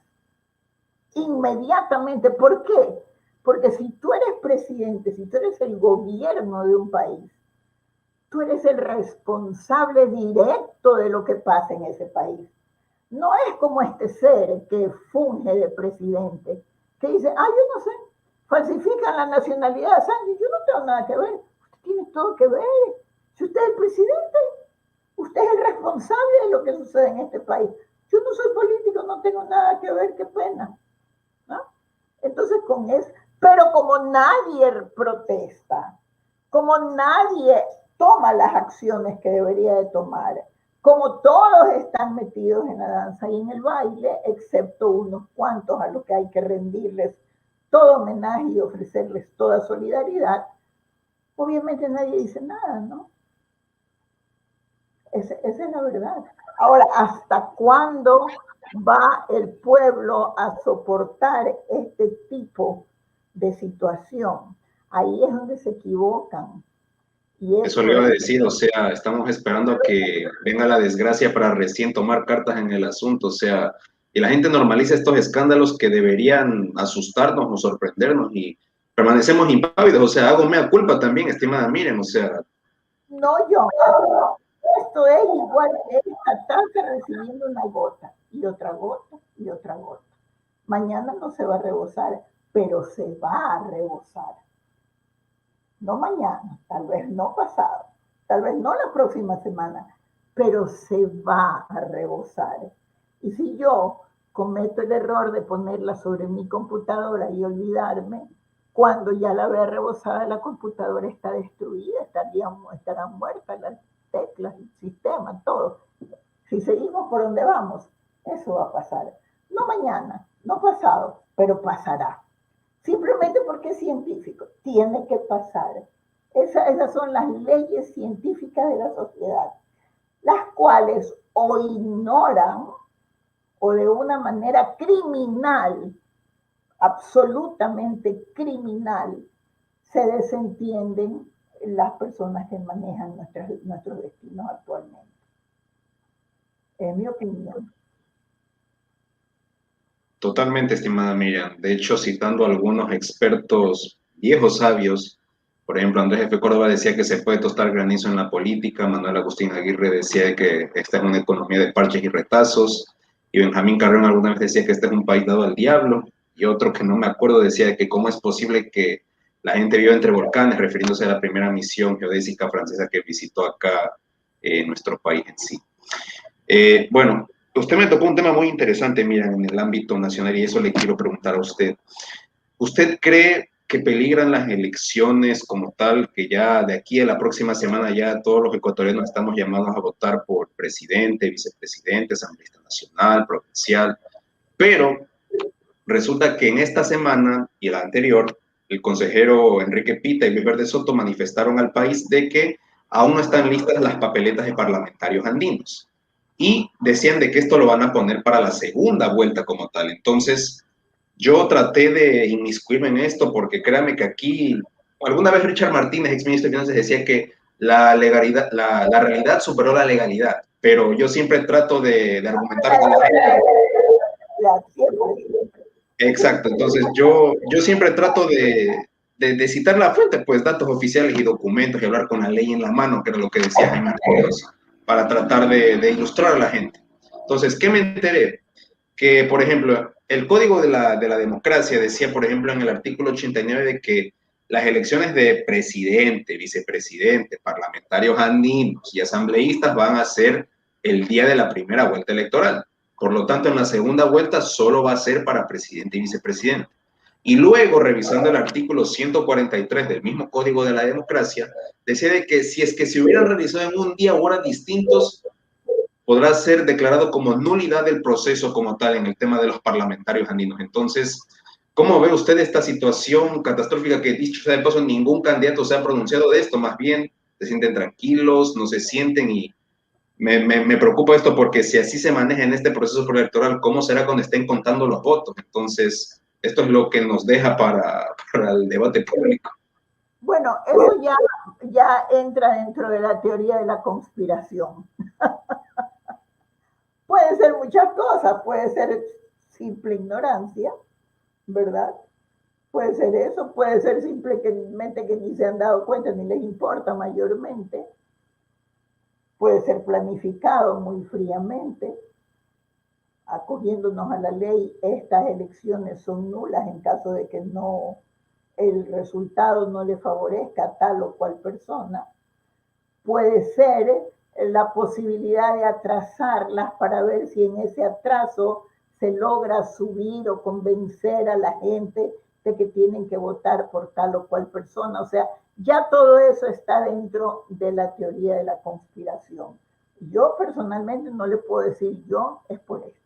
B: Inmediatamente. ¿Por qué? Porque si tú eres presidente, si tú eres el gobierno de un país, tú eres el responsable directo de lo que pasa en ese país. No es como este ser que funge de presidente, que dice, yo no sé, falsifican la nacionalidad de Sánchez, yo no tengo nada que ver. Usted tiene todo que ver. Si usted es el presidente, usted es el responsable de lo que sucede en este país. Yo no soy político, no tengo nada que ver, qué pena, ¿no? Entonces con eso, pero como nadie protesta, como nadie toma las acciones que debería de tomar, como todos están metidos en la danza y en el baile, excepto unos cuantos a los que hay que rendirles todo homenaje y ofrecerles toda solidaridad, obviamente nadie dice nada, ¿no? Esa es la verdad. Ahora, ¿hasta cuándo va el pueblo a soportar este tipo de situación? Ahí es donde se equivocan.
A: Eso le iba a decir, o sea, estamos esperando a que venga la desgracia para recién tomar cartas en el asunto, o sea, y la gente normaliza estos escándalos que deberían asustarnos o sorprendernos y permanecemos impávidos, o sea, hago mea culpa también, estimada Miren, o sea.
B: No, esto es igual que esta taza recibiendo una gota y otra gota y otra gota. Mañana no se va a rebosar, pero se va a rebosar. No mañana, tal vez no pasado, tal vez no la próxima semana, pero se va a rebosar. Y si yo cometo el error de ponerla sobre mi computadora y olvidarme, cuando ya la vea rebosada, la computadora está destruida, estarán muertas las teclas, el sistema, todo. Si seguimos por donde vamos, eso va a pasar. No mañana, No pasado, pero pasará. Simplemente porque es científico, tiene que pasar. Esas son las leyes científicas de la sociedad, las cuales o ignoran o de una manera criminal, absolutamente criminal, se desentienden las personas que manejan nuestros destinos actualmente. Es mi opinión.
A: Totalmente, estimada Miriam. De hecho, citando a algunos expertos viejos sabios, por ejemplo, Andrés F. Córdoba decía que se puede tostar granizo en la política, Manuel Agustín Aguirre decía que esta es una economía de parches y retazos, y Benjamín Carrión alguna vez decía que este es un país dado al diablo, y otro que no me acuerdo decía que cómo es posible que la gente viva entre volcanes, refiriéndose a la primera misión geodésica francesa que visitó acá nuestro país en sí. Bueno, usted me tocó un tema muy interesante, mira, en el ámbito nacional y eso le quiero preguntar a usted. ¿Usted cree que peligran las elecciones como tal, que ya de aquí a la próxima semana ya todos los ecuatorianos estamos llamados a votar por presidente, vicepresidente, asambleísta nacional, provincial, pero resulta que en esta semana y la anterior, el consejero Enrique Pita y Luis Verde Soto manifestaron al país de que aún no están listas las papeletas de parlamentarios andinos y decían de que esto lo van a poner para la segunda vuelta como tal. Entonces, yo traté de inmiscuirme en esto porque créame que aquí, alguna vez Richard Martínez, exministro de Finanzas, decía que la legalidad, la realidad superó la legalidad, pero yo siempre trato de argumentar con la gente. Exacto, entonces yo siempre trato de citar la fuente, pues datos oficiales y documentos y hablar con la ley en la mano, que era lo que decía Jaime Arqueros, para tratar de ilustrar a la gente. Entonces, ¿qué me enteré? Que, por ejemplo, el Código de la Democracia decía, por ejemplo, en el artículo 89 de que las elecciones de presidente, vicepresidente, parlamentarios andinos y asambleístas van a ser el día de la primera vuelta electoral. Por lo tanto, en la segunda vuelta solo va a ser para presidente y vicepresidente. Y luego, revisando el artículo 143 del mismo Código de la Democracia, decía de que si es que se hubieran realizado en un día o horas distintos, podrá ser declarado como nulidad del proceso como tal en el tema de los parlamentarios andinos. Entonces, ¿cómo ve usted esta situación catastrófica que, dicho sea de paso, ningún candidato se ha pronunciado de esto? Más bien, se sienten tranquilos, no se sienten y me preocupa esto porque si así se maneja en este proceso electoral, ¿cómo será cuando estén contando los votos? Entonces, esto es lo que nos deja para el debate público.
B: Bueno, eso ya entra dentro de la teoría de la conspiración. Puede ser muchas cosas, puede ser simple ignorancia, ¿verdad? Puede ser eso, puede ser simplemente que ni se han dado cuenta ni les importa mayormente. Puede ser planificado muy fríamente, acogiéndonos a la ley, estas elecciones son nulas en caso de que no, el resultado no le favorezca a tal o cual persona. Puede ser la posibilidad de atrasarlas para ver si en ese atraso se logra subir o convencer a la gente de que tienen que votar por tal o cual persona. O sea, ya todo eso está dentro de la teoría de la conspiración. Yo personalmente no le puedo decir yo es por esto.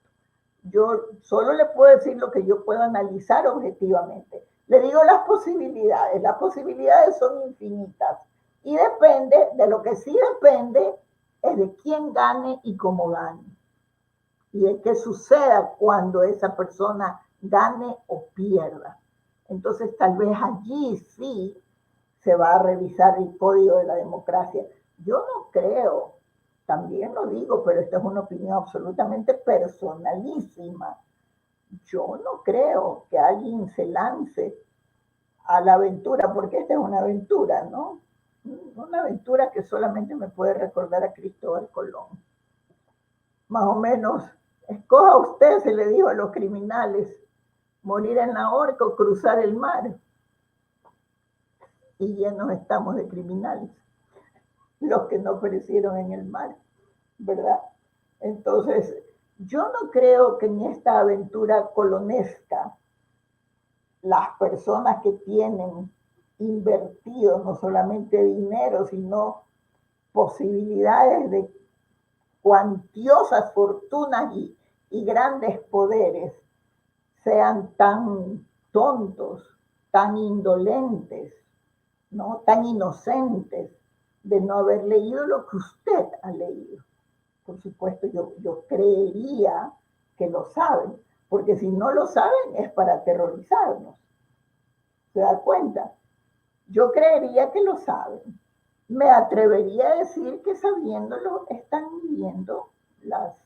B: Yo solo le puedo decir lo que yo puedo analizar objetivamente. Le digo las posibilidades son infinitas y depende, de lo que sí depende, es de quién gane y cómo gane. Y de qué suceda cuando esa persona gane o pierda. Entonces tal vez allí sí se va a revisar el código de la democracia. Yo no creo, también lo digo, pero esta es una opinión absolutamente personalísima. Yo no creo que alguien se lance a la aventura, porque esta es una aventura, ¿no? Una aventura que solamente me puede recordar a Cristóbal Colón. Más o menos, escoja usted, se le dijo a los criminales, morir en la horca o cruzar el mar. Y llenos estamos de criminales, los que no perecieron en el mar, ¿verdad? Entonces, yo no creo que en esta aventura colonesca las personas que tienen invertido no solamente dinero, sino posibilidades de cuantiosas fortunas y grandes poderes, sean tan tontos, tan indolentes, ¿no? Tan inocentes de no haber leído lo que usted ha leído. Por supuesto, yo creería que lo saben, porque si no lo saben es para aterrorizarnos. ¿Se da cuenta? Yo creería que lo saben. Me atrevería a decir que sabiéndolo están viendo las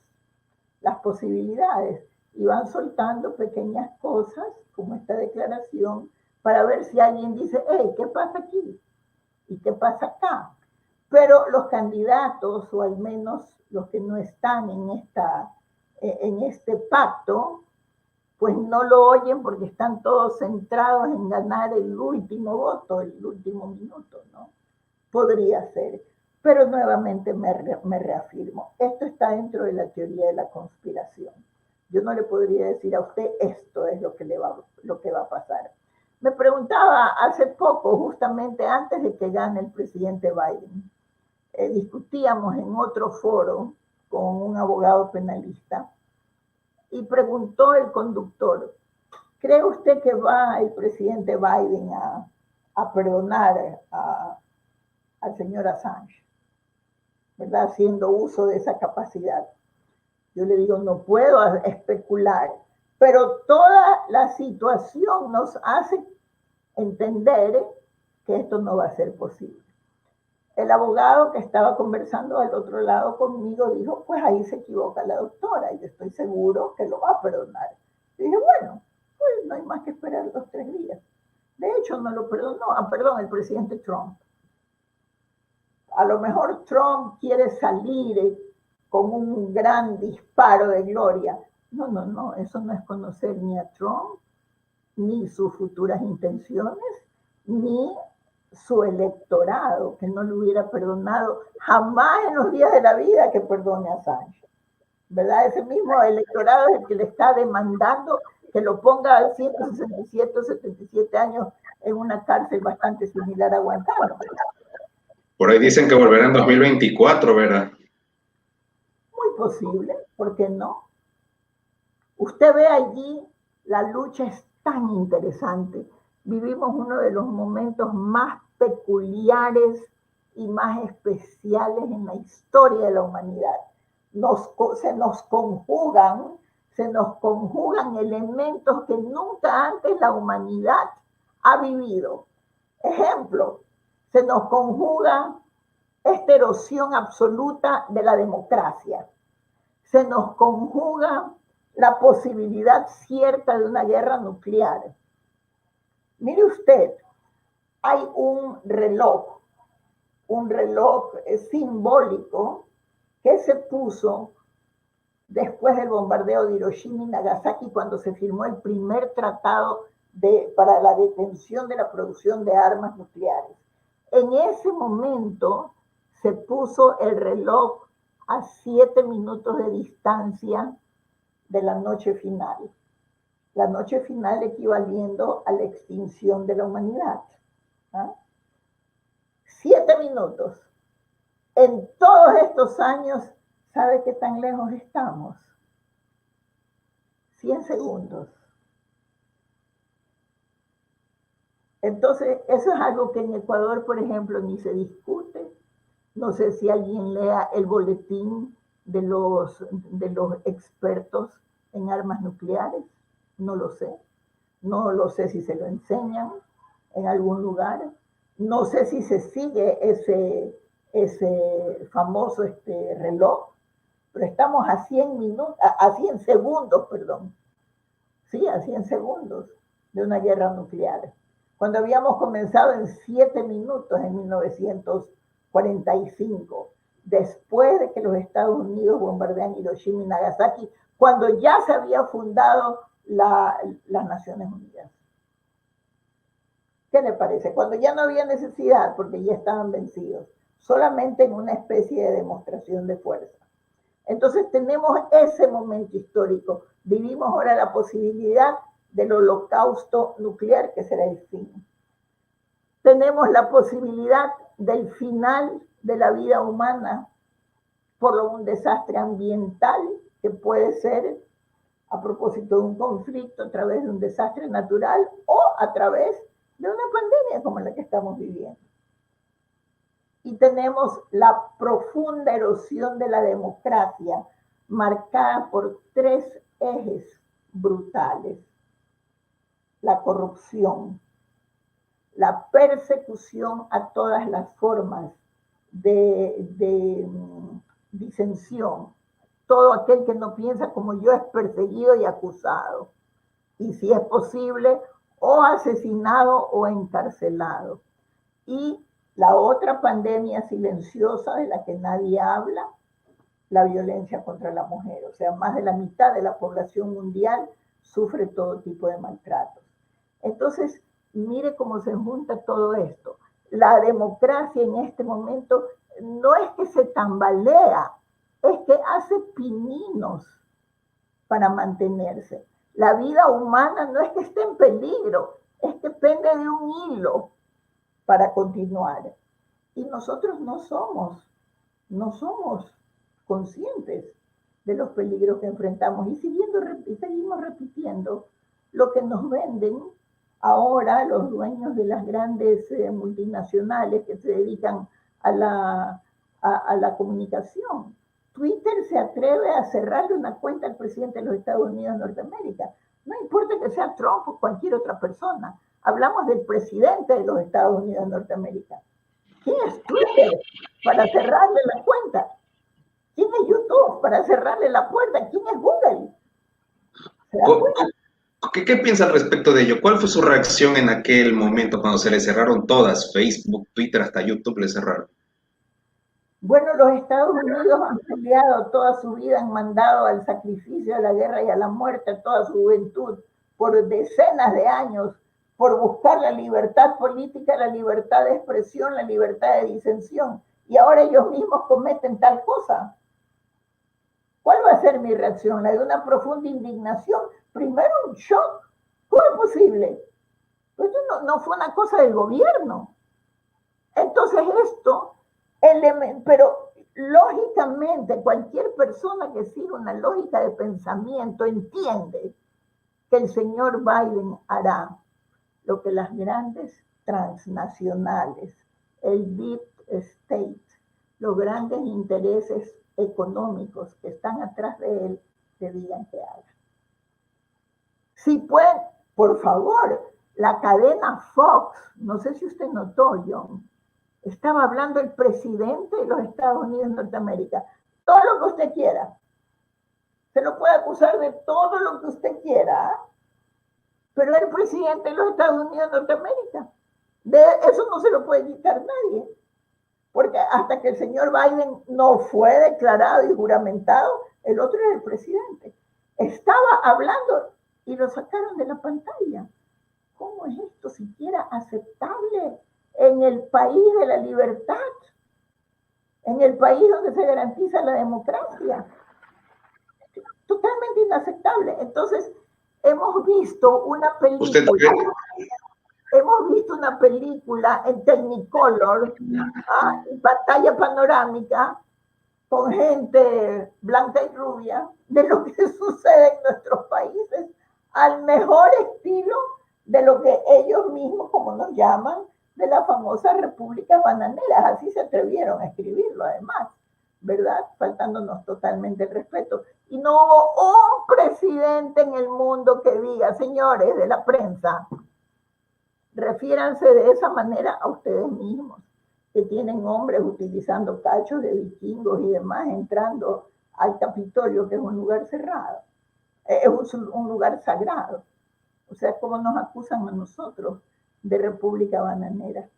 B: posibilidades y van soltando pequeñas cosas como esta declaración para ver si alguien dice, hey, ¿qué pasa aquí? ¿Y qué pasa acá? Pero los candidatos, o al menos los que no están en este pacto, pues no lo oyen porque están todos centrados en ganar el último voto, el último minuto, ¿no? Podría ser. Pero nuevamente me reafirmo, esto está dentro de la teoría de la conspiración. Yo no le podría decir a usted esto es lo que va a pasar. Me preguntaba hace poco, justamente antes de que gane el presidente Biden, discutíamos en otro foro con un abogado penalista y preguntó el conductor, ¿cree usted que va el presidente Biden a perdonar al señor Assange? ¿Verdad? Haciendo uso de esa capacidad. Yo le digo, no puedo especular, pero toda la situación nos hace entender que esto no va a ser posible. El abogado que estaba conversando al otro lado conmigo dijo, pues ahí se equivoca la doctora, y yo estoy seguro que lo va a perdonar. Y dije, bueno, pues no hay más que esperar los 3 días. De hecho, no lo perdonó, perdón, el presidente Trump. A lo mejor Trump quiere salir con un gran disparo de gloria. No, eso no es conocer ni a Trump, ni sus futuras intenciones, ni su electorado, que no le hubiera perdonado jamás en los días de la vida que perdone a Assange. ¿Verdad? Ese mismo electorado es el que le está demandando que lo ponga a 167 o 77 años en una cárcel bastante similar a Guantánamo.
A: Por ahí dicen que volverá en 2024, ¿verdad?
B: Muy posible, ¿por qué no? Usted ve allí, la lucha es tan interesante. Vivimos uno de los momentos más peculiares y más especiales en la historia de la humanidad. Se nos conjugan elementos que nunca antes la humanidad ha vivido. Ejemplo, se nos conjuga esta erosión absoluta de la democracia. Se nos conjuga la posibilidad cierta de una guerra nuclear. Mire usted, hay un reloj simbólico que se puso después del bombardeo de Hiroshima y Nagasaki cuando se firmó el primer tratado para la detención de la producción de armas nucleares. En ese momento se puso el reloj a 7 minutos de distancia de la noche final. La noche final equivaliendo a la extinción de la humanidad. 7 minutos. En todos estos años, ¿sabe qué tan lejos estamos? 100 segundos. Entonces, eso es algo que en Ecuador, por ejemplo, ni se discute. No sé si alguien lea el boletín de los expertos en armas nucleares. No lo sé. No lo sé si se lo enseñan en algún lugar. No sé si se sigue ese famoso reloj. Pero estamos a 100 segundos, perdón. Sí, a 100 segundos de una guerra nuclear. Cuando habíamos comenzado en 7 minutos en 1945, después de que los Estados Unidos bombardean Hiroshima y Nagasaki, cuando ya se había fundado las Naciones Unidas. ¿Qué le parece? Cuando ya no había necesidad, porque ya estaban vencidos, solamente en una especie de demostración de fuerza. Entonces tenemos ese momento histórico. Vivimos ahora la posibilidad del holocausto nuclear, que será el fin. Tenemos la posibilidad del final de la vida humana por un desastre ambiental, que puede ser a propósito de un conflicto, a través de un desastre natural o a través de una pandemia como la que estamos viviendo. Y tenemos la profunda erosión de la democracia marcada por 3 ejes brutales: la corrupción, la persecución a todas las formas de disensión. Todo aquel que no piensa como yo es perseguido y acusado, y si es posible, o asesinado o encarcelado. Y la otra pandemia silenciosa de la que nadie habla, la violencia contra la mujer. O sea, más de la mitad de la población mundial sufre todo tipo de maltratos. Entonces, mire cómo se junta todo esto. La democracia en este momento no es que se tambalea, es que hace pininos para mantenerse. La vida humana no es que esté en peligro, es que pende de un hilo para continuar. Y nosotros no somos conscientes de los peligros que enfrentamos y seguimos repitiendo lo que nos venden ahora los dueños de las grandes multinacionales que se dedican a la comunicación. Twitter se atreve a cerrarle una cuenta al presidente de los Estados Unidos de Norteamérica. No importa que sea Trump o cualquier otra persona. Hablamos del presidente de los Estados Unidos de Norteamérica. ¿Quién es Twitter para cerrarle la cuenta? ¿Quién es YouTube para cerrarle la puerta? ¿Quién es Google? ¿Se da cuenta?
A: ¿Qué piensa al respecto de ello? ¿Cuál fue su reacción en aquel momento cuando se le cerraron todas? Facebook, Twitter, hasta YouTube le cerraron.
B: Bueno, los Estados Unidos han peleado toda su vida, han mandado al sacrificio, a la guerra y a la muerte a toda su juventud por decenas de años, por buscar la libertad política, la libertad de expresión, la libertad de disensión. Y ahora ellos mismos cometen tal cosa. ¿Cuál va a ser mi reacción? La de una profunda indignación. Primero un shock. ¿Cómo es posible? Pues no fue una cosa del gobierno. Entonces esto, pero lógicamente cualquier persona que siga una lógica de pensamiento entiende que el señor Biden hará lo que las grandes transnacionales, el Deep State, los grandes intereses económicos que están atrás de él, le digan que haga. Si pueden, por favor, la cadena Fox, no sé si usted notó, John, estaba hablando el presidente de los Estados Unidos de Norteamérica. Todo lo que usted quiera. Se lo puede acusar de todo lo que usted quiera, pero es el presidente de los Estados Unidos de Norteamérica. De eso no se lo puede quitar nadie. Porque hasta que el señor Biden no fue declarado y juramentado, el otro era el presidente. Estaba hablando y lo sacaron de la pantalla. ¿Cómo es esto siquiera aceptable en el país de la libertad? En el país donde se garantiza la democracia. Totalmente inaceptable. Entonces, hemos visto una película. Hemos visto una película en Technicolor, en pantalla panorámica, con gente blanca y rubia, de lo que sucede en nuestros países, al mejor estilo de lo que ellos mismos, como nos llaman, de las famosas repúblicas bananeras. Así se atrevieron a escribirlo, además, ¿verdad? Faltándonos totalmente el respeto. Y no hubo un presidente en el mundo que diga, señores de la prensa, refiéranse de esa manera a ustedes mismos, que tienen hombres utilizando cachos de vikingos y demás, entrando al Capitolio, que es un lugar cerrado, es un lugar sagrado. O sea, ¿cómo nos acusan a nosotros de república bananera?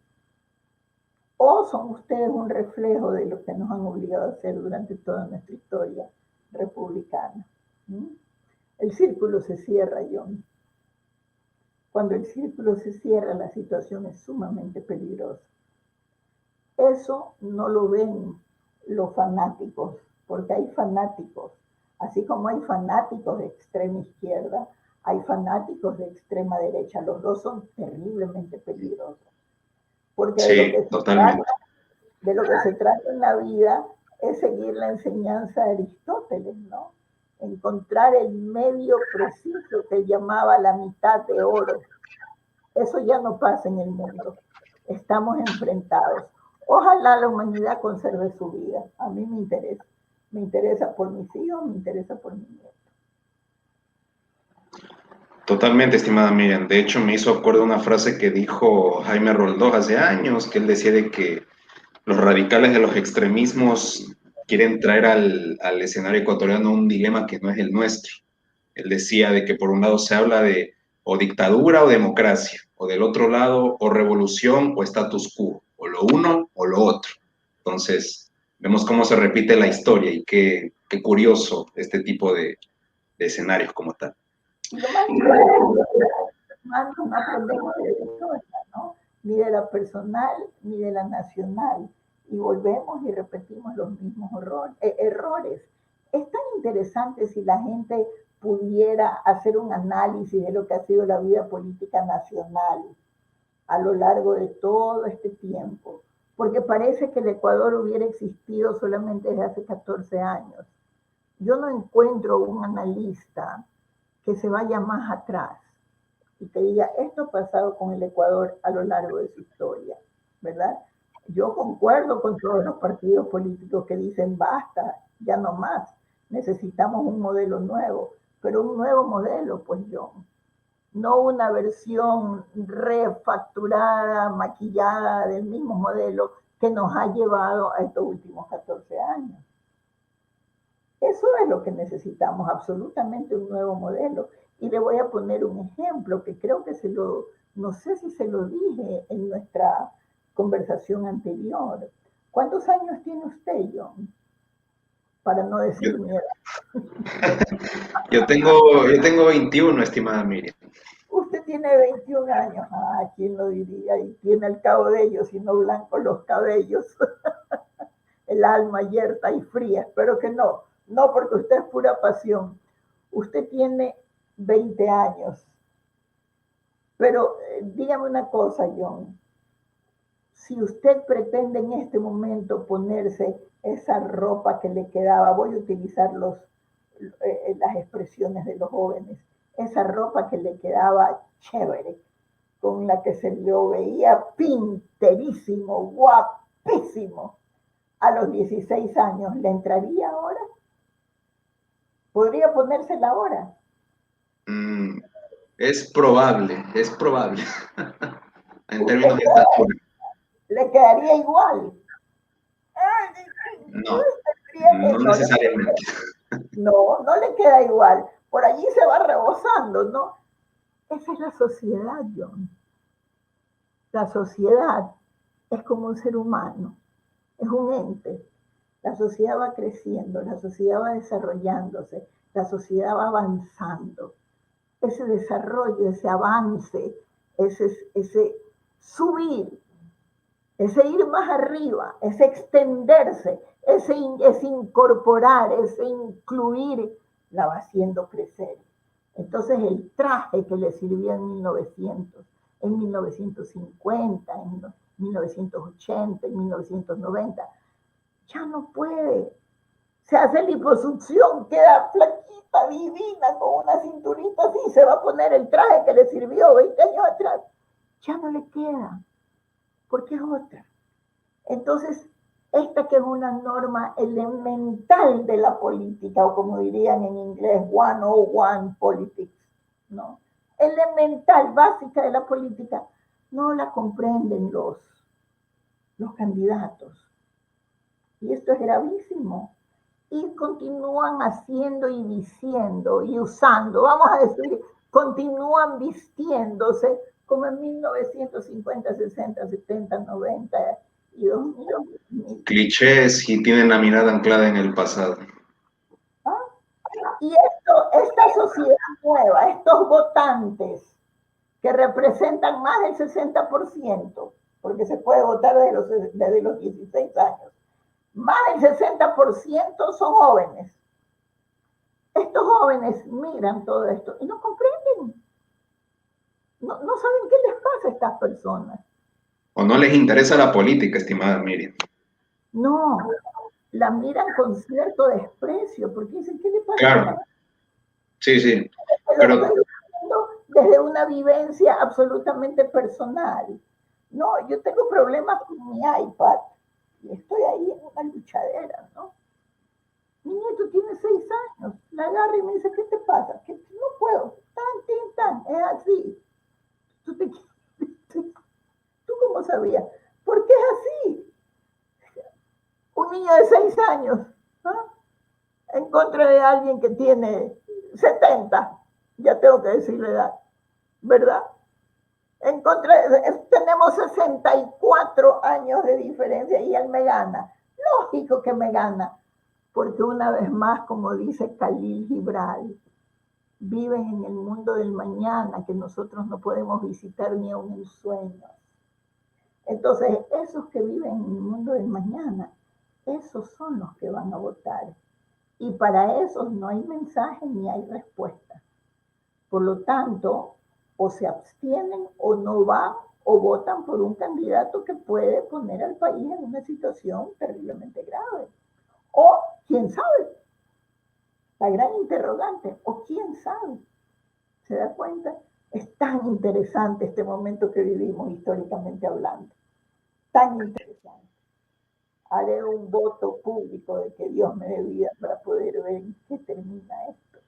B: ¿O son ustedes un reflejo de lo que nos han obligado a hacer durante toda nuestra historia republicana? El círculo se cierra, John. Cuando el círculo se cierra, la situación es sumamente peligrosa. Eso no lo ven los fanáticos, porque hay fanáticos. Así como hay fanáticos de extrema izquierda, hay fanáticos de extrema derecha. Los dos son terriblemente peligrosos. Porque
A: sí,
B: de lo que se trata en la vida es seguir la enseñanza de Aristóteles, ¿no? encontrar el medio preciso que llamaba la mitad de oro. Eso ya no pasa en el mundo. Estamos enfrentados. Ojalá la humanidad conserve su vida. A mí me interesa. Me interesa por mis hijos, me interesa por mi nieto.
A: Totalmente, estimada Miriam. De hecho, me hizo acuerdo una frase que dijo Jaime Roldós hace años, que él decía de que los radicales de los extremismos quieren traer al escenario ecuatoriano un dilema que no es el nuestro. Él decía de que por un lado se habla de o dictadura o democracia, o del otro lado o revolución o status quo, o lo uno o lo otro. Entonces, vemos cómo se repite la historia y qué curioso este tipo de escenarios como tal.
B: Y lo más importante es que no aprendemos de la historia, ¿no? Ni de la personal, ni de la nacional. Y volvemos y repetimos los mismos errores. Es tan interesante si la gente pudiera hacer un análisis de lo que ha sido la vida política nacional a lo largo de todo este tiempo, porque parece que el Ecuador hubiera existido solamente desde hace 14 años. Yo no encuentro un analista que se vaya más atrás y que diga, esto ha pasado con el Ecuador a lo largo de su historia, ¿verdad? Yo concuerdo con todos los partidos políticos que dicen, basta, ya no más, necesitamos un modelo nuevo, pero un nuevo modelo, pues yo, no una versión refacturada, maquillada del mismo modelo que nos ha llevado a estos últimos 14 años. Eso es lo que necesitamos, absolutamente un nuevo modelo. Y le voy a poner un ejemplo que creo que no sé si se lo dije en nuestra conversación anterior. ¿Cuántos años tiene usted, John? Para no decir mi edad.
A: Yo tengo 21, estimada Miriam.
B: Usted tiene 21 años. Ah, ¿quién lo diría? Y tiene el cabo de ellos, y no blancos los cabellos. El alma yerta y fría. Espero que no. No, porque usted es pura pasión. Usted tiene 20 años. Pero dígame una cosa, John. Si usted pretende en este momento ponerse esa ropa que le quedaba, voy a utilizar las expresiones de los jóvenes, esa ropa que le quedaba chévere, con la que se lo veía pinterísimo, guapísimo, a los 16 años, ¿le entraría ahora? ¿Podría ponérsela ahora?
A: Es probable, en términos de estatura.
B: ¿Le quedaría igual?
A: No, no necesariamente.
B: No, no le queda igual. Por allí se va rebosando, ¿no? Esa es la sociedad, John. La sociedad es como un ser humano, es un ente. La sociedad va creciendo, la sociedad va desarrollándose, la sociedad va avanzando. Ese desarrollo, ese avance, ese subir, ese ir más arriba, ese extenderse, ese incorporar, ese incluir, la va haciendo crecer. Entonces el traje que le sirvió en 1900, en 1950, en 1980, en 1990, ya no puede. Se hace liposucción, queda flaquita, divina, con una cinturita así, se va a poner el traje que le sirvió 20 años atrás. Ya no le queda, porque es otra. Entonces, esta que es una norma elemental de la política, o como dirían en inglés, 101 politics, ¿no? Elemental, básica de la política, no la comprenden los candidatos. Y esto es gravísimo. Y continúan haciendo y diciendo y usando, vamos a decir, continúan vistiéndose como en 1950, 60, 70, 90 y 2000.
A: Clichés y tienen la mirada anclada en el pasado.
B: ¿Ah? Y esta sociedad nueva, estos votantes que representan más del 60%, porque se puede votar desde los 16 años, más del 60% son jóvenes. Estos jóvenes miran todo esto y no comprenden. No saben qué les pasa a estas personas.
A: O no les interesa la política, estimada Miriam.
B: No, la miran con cierto desprecio, porque dicen, ¿qué le pasa?
A: Claro, Sí, sí.
B: Lo
A: Pero
B: estoy diciendo desde una vivencia absolutamente personal. No, yo tengo problemas con mi iPad y estoy ahí en una luchadera, ¿no? Mi nieto tiene 6 años, la agarra y me dice, ¿qué te pasa? Que no puedo, es así. ¿Tú, te, ¿Tú cómo sabías? Porque es así. Un niño de 6 años, ¿no? En contra de alguien que tiene 70, ya tengo que decir la edad, ¿verdad? En contra tenemos 64 años de diferencia y él me gana. Lógico que me gana, porque una vez más, como dice Khalil Gibran, viven en el mundo del mañana que nosotros no podemos visitar ni aun en sueños. Entonces, esos que viven en el mundo del mañana, esos son los que van a votar. Y para esos no hay mensaje ni hay respuesta. Por lo tanto, o se abstienen o no van o votan por un candidato que puede poner al país en una situación terriblemente grave. O, quién sabe, la gran interrogante, o quién sabe, ¿se da cuenta? Es tan interesante este momento que vivimos históricamente hablando, tan interesante. Haré un voto público de que Dios me dé vida para poder ver en qué termina esto.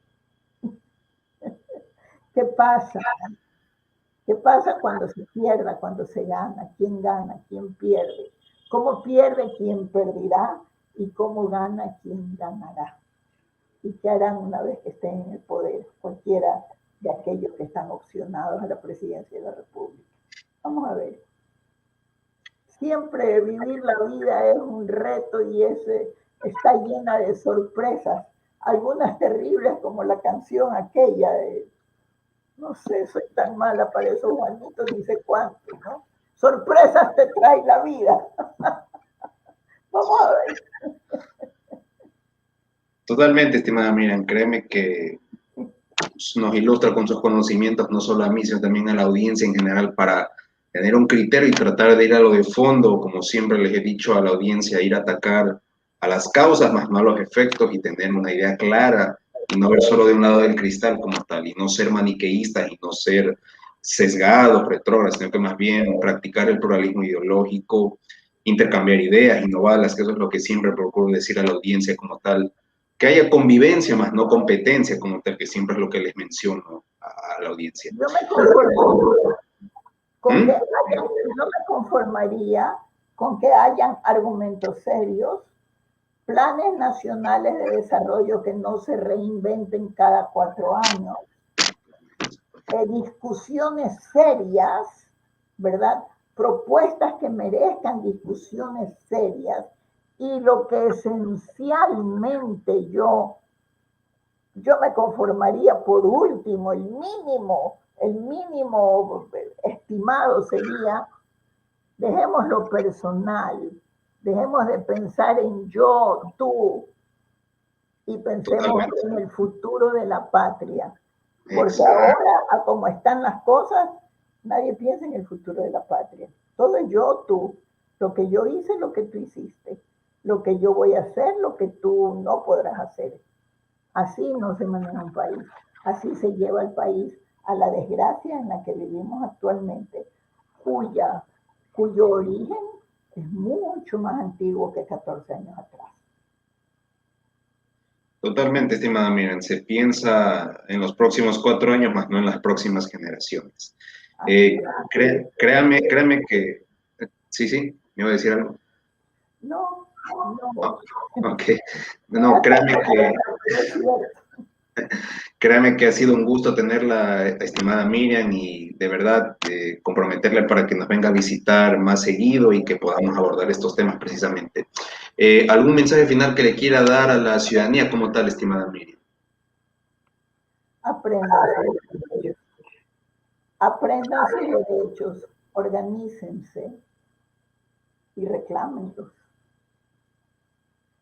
B: ¿Qué pasa? ¿Qué pasa cuando se pierda, cuando se gana? ¿Quién gana? ¿Quién pierde? ¿Cómo pierde quien perderá? ¿Y cómo gana quien ganará? ¿Y qué harán una vez que estén en el poder cualquiera de aquellos que están opcionados a la presidencia de la República? Vamos a ver. Siempre vivir la vida es un reto y está llena de sorpresas, algunas terribles como la canción aquella de, no sé, soy tan mala para esos Juanitos, ni sé cuánto, ¿no? Sorpresas te trae la vida. Vamos a ver.
A: totalmente, estimada Miriam, créeme que nos ilustra con sus conocimientos, no solo a mí, sino también a la audiencia en general, para tener un criterio y tratar de ir a lo de fondo, como siempre les he dicho a la audiencia, ir a atacar a las causas más no a los efectos y tener una idea clara y no ver solo de un lado del cristal como tal, y no ser maniqueístas y no ser sesgados, retrógrados, sino que más bien practicar el pluralismo ideológico, intercambiar ideas, innovarlas, que eso es lo que siempre procuro decir a la audiencia como tal, que haya convivencia más no competencia como tal, que siempre es lo que les menciono a la audiencia.
B: Yo me conformaría con que
A: ¿Mm?
B: hayan, no me conformaría con que hayan argumentos serios, planes nacionales de desarrollo que no se reinventen cada 4 años, discusiones serias, ¿verdad? Propuestas que merezcan discusiones serias y lo que esencialmente yo me conformaría por último, el mínimo estimado sería, dejemos lo personal, dejemos de pensar en yo, tú, y pensemos
A: Totalmente.
B: en el futuro de la patria. Porque
A: Exacto.
B: ahora, a como están las cosas, nadie piensa en el futuro de la patria. Todo es yo, tú. Lo que yo hice, lo que tú hiciste. Lo que yo voy a hacer, lo que tú no podrás hacer. Así no se maneja un país. Así se lleva el país a la desgracia en la que vivimos actualmente, cuyo origen es mucho más antiguo que 14 años atrás.
A: Totalmente, estimada Miriam. Se piensa en los próximos 4 años, más no en las próximas generaciones.
B: Así
A: Créame que... Sí, sí, me iba a decir algo.
B: no, no.
A: Oh, ok. No,
B: Es cierto.
A: créame que ha sido un gusto tenerla, estimada Miriam, y de verdad comprometerle para que nos venga a visitar más seguido y que podamos abordar estos temas precisamente. ¿Algún mensaje final que le quiera dar a la ciudadanía como tal, estimada Miriam?
B: Aprendan sus derechos. Aprendan sus derechos, organícense y reclámenlos.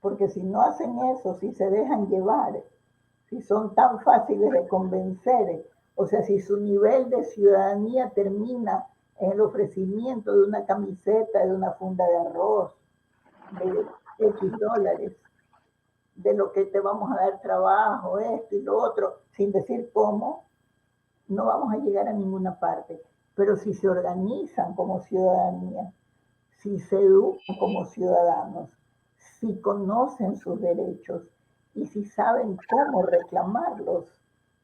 B: Porque si no hacen eso, si se dejan llevar, si son tan fáciles de convencer, o sea, si su nivel de ciudadanía termina en el ofrecimiento de una camiseta, de una funda de arroz, de X dólares, de de lo que te vamos a dar trabajo, esto y lo otro, sin decir cómo, no vamos a llegar a ninguna parte. Pero si se organizan como ciudadanía, si se educan como ciudadanos, si conocen sus derechos y si saben cómo reclamarlos,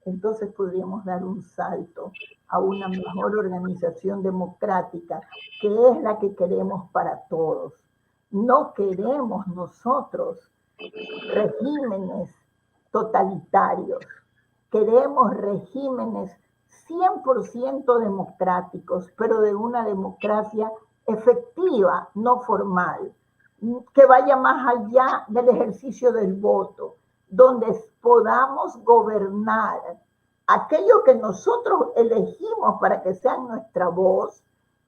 B: entonces podríamos dar un salto a una mejor organización democrática, que es la que queremos para todos. No queremos nosotros regímenes totalitarios, queremos regímenes 100% democráticos, pero de una democracia efectiva, no formal, que vaya más allá del ejercicio del voto, donde podamos gobernar aquello que nosotros elegimos para que sean nuestra voz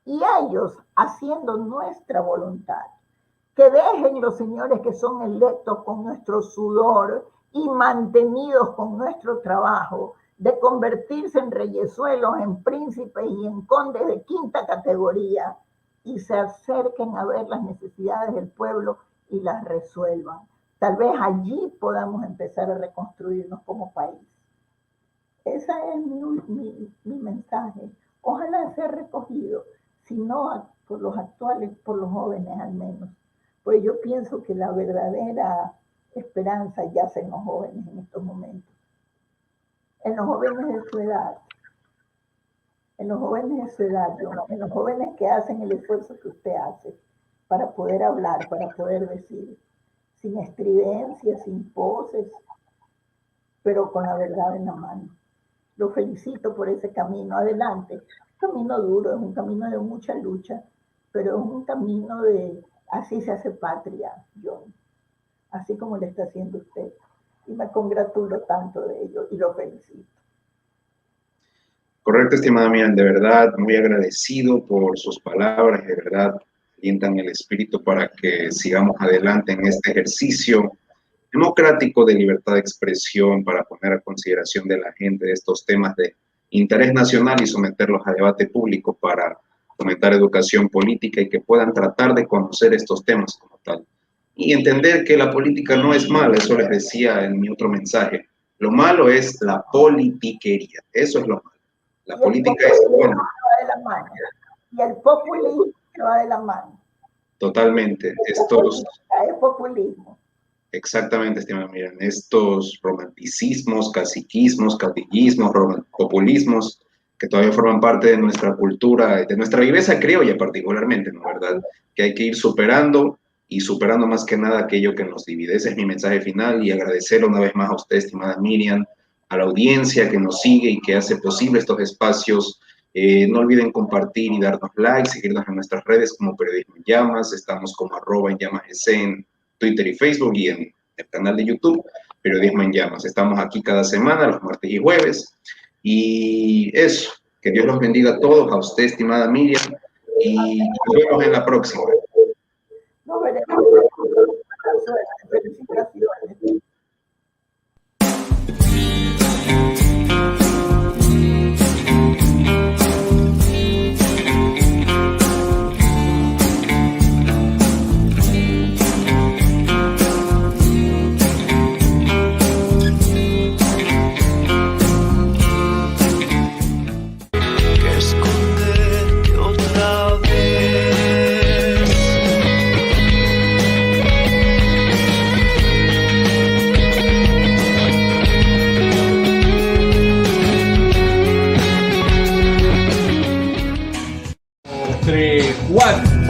B: y ellos haciendo nuestra voluntad. Que dejen los señores que son electos con nuestro sudor y mantenidos con nuestro trabajo, de convertirse en reyesuelos, en príncipes y en condes de quinta categoría, y se acerquen a ver las necesidades del pueblo y las resuelvan. Tal vez allí podamos empezar a reconstruirnos como país. Ese es mi mensaje. Ojalá sea recogido, si no por los actuales, por los jóvenes al menos. Pues yo pienso que la verdadera esperanza yace en los jóvenes en estos momentos. En los jóvenes de su edad. En los jóvenes de su edad, en los jóvenes que hacen el esfuerzo que usted hace para poder hablar, para poder decir, sin estridencias, sin poses, pero con la verdad en la mano. Lo felicito por ese camino. Adelante. Es un camino duro, es un camino de mucha lucha, pero es un camino de, así se hace patria, John. Así como le está haciendo usted. Y me congratulo tanto de ello y lo felicito.
A: Correcto, estimada Miriam, de verdad, muy agradecido por sus palabras, de verdad, alientan el espíritu para que sigamos adelante en este ejercicio democrático de libertad de expresión para poner a consideración de la gente estos temas de interés nacional y someterlos a debate público para fomentar educación política y que puedan tratar de conocer estos temas como tal. Y entender que la política no es mala, eso les decía en mi otro mensaje. Lo malo es la politiquería, eso es lo malo. La política es buena.
B: Y el populismo va de la mano.
A: Totalmente. Estos...
B: Es populismo.
A: Exactamente, estimada Miriam. Estos romanticismos, caciquismos, caudillismos, populismos, que todavía forman parte de nuestra cultura, de nuestra viveza criolla particularmente, ¿no? ¿Verdad? Que hay que ir superando y superando más que nada aquello que nos divide. Ese es mi mensaje final y agradecer una vez más a usted, estimada Miriam, a la audiencia que nos sigue y que hace posible estos espacios. No olviden compartir y darnos like, seguirnos en nuestras redes como Periodismo en Llamas. Estamos como @enllamasec en Twitter y Facebook y en el canal de YouTube Periodismo en Llamas. Estamos aquí cada semana, los martes y jueves. Y eso, que Dios los bendiga a todos, a usted, estimada Miriam, y nos vemos en la próxima.
B: Nos veremos. Felicitaciones.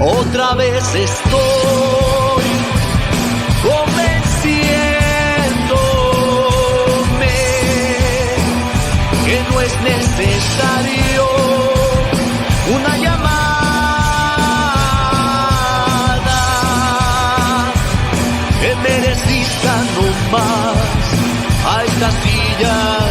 C: Otra vez estoy convenciéndome que no es necesario una llamada, que me resista nomás a esta silla.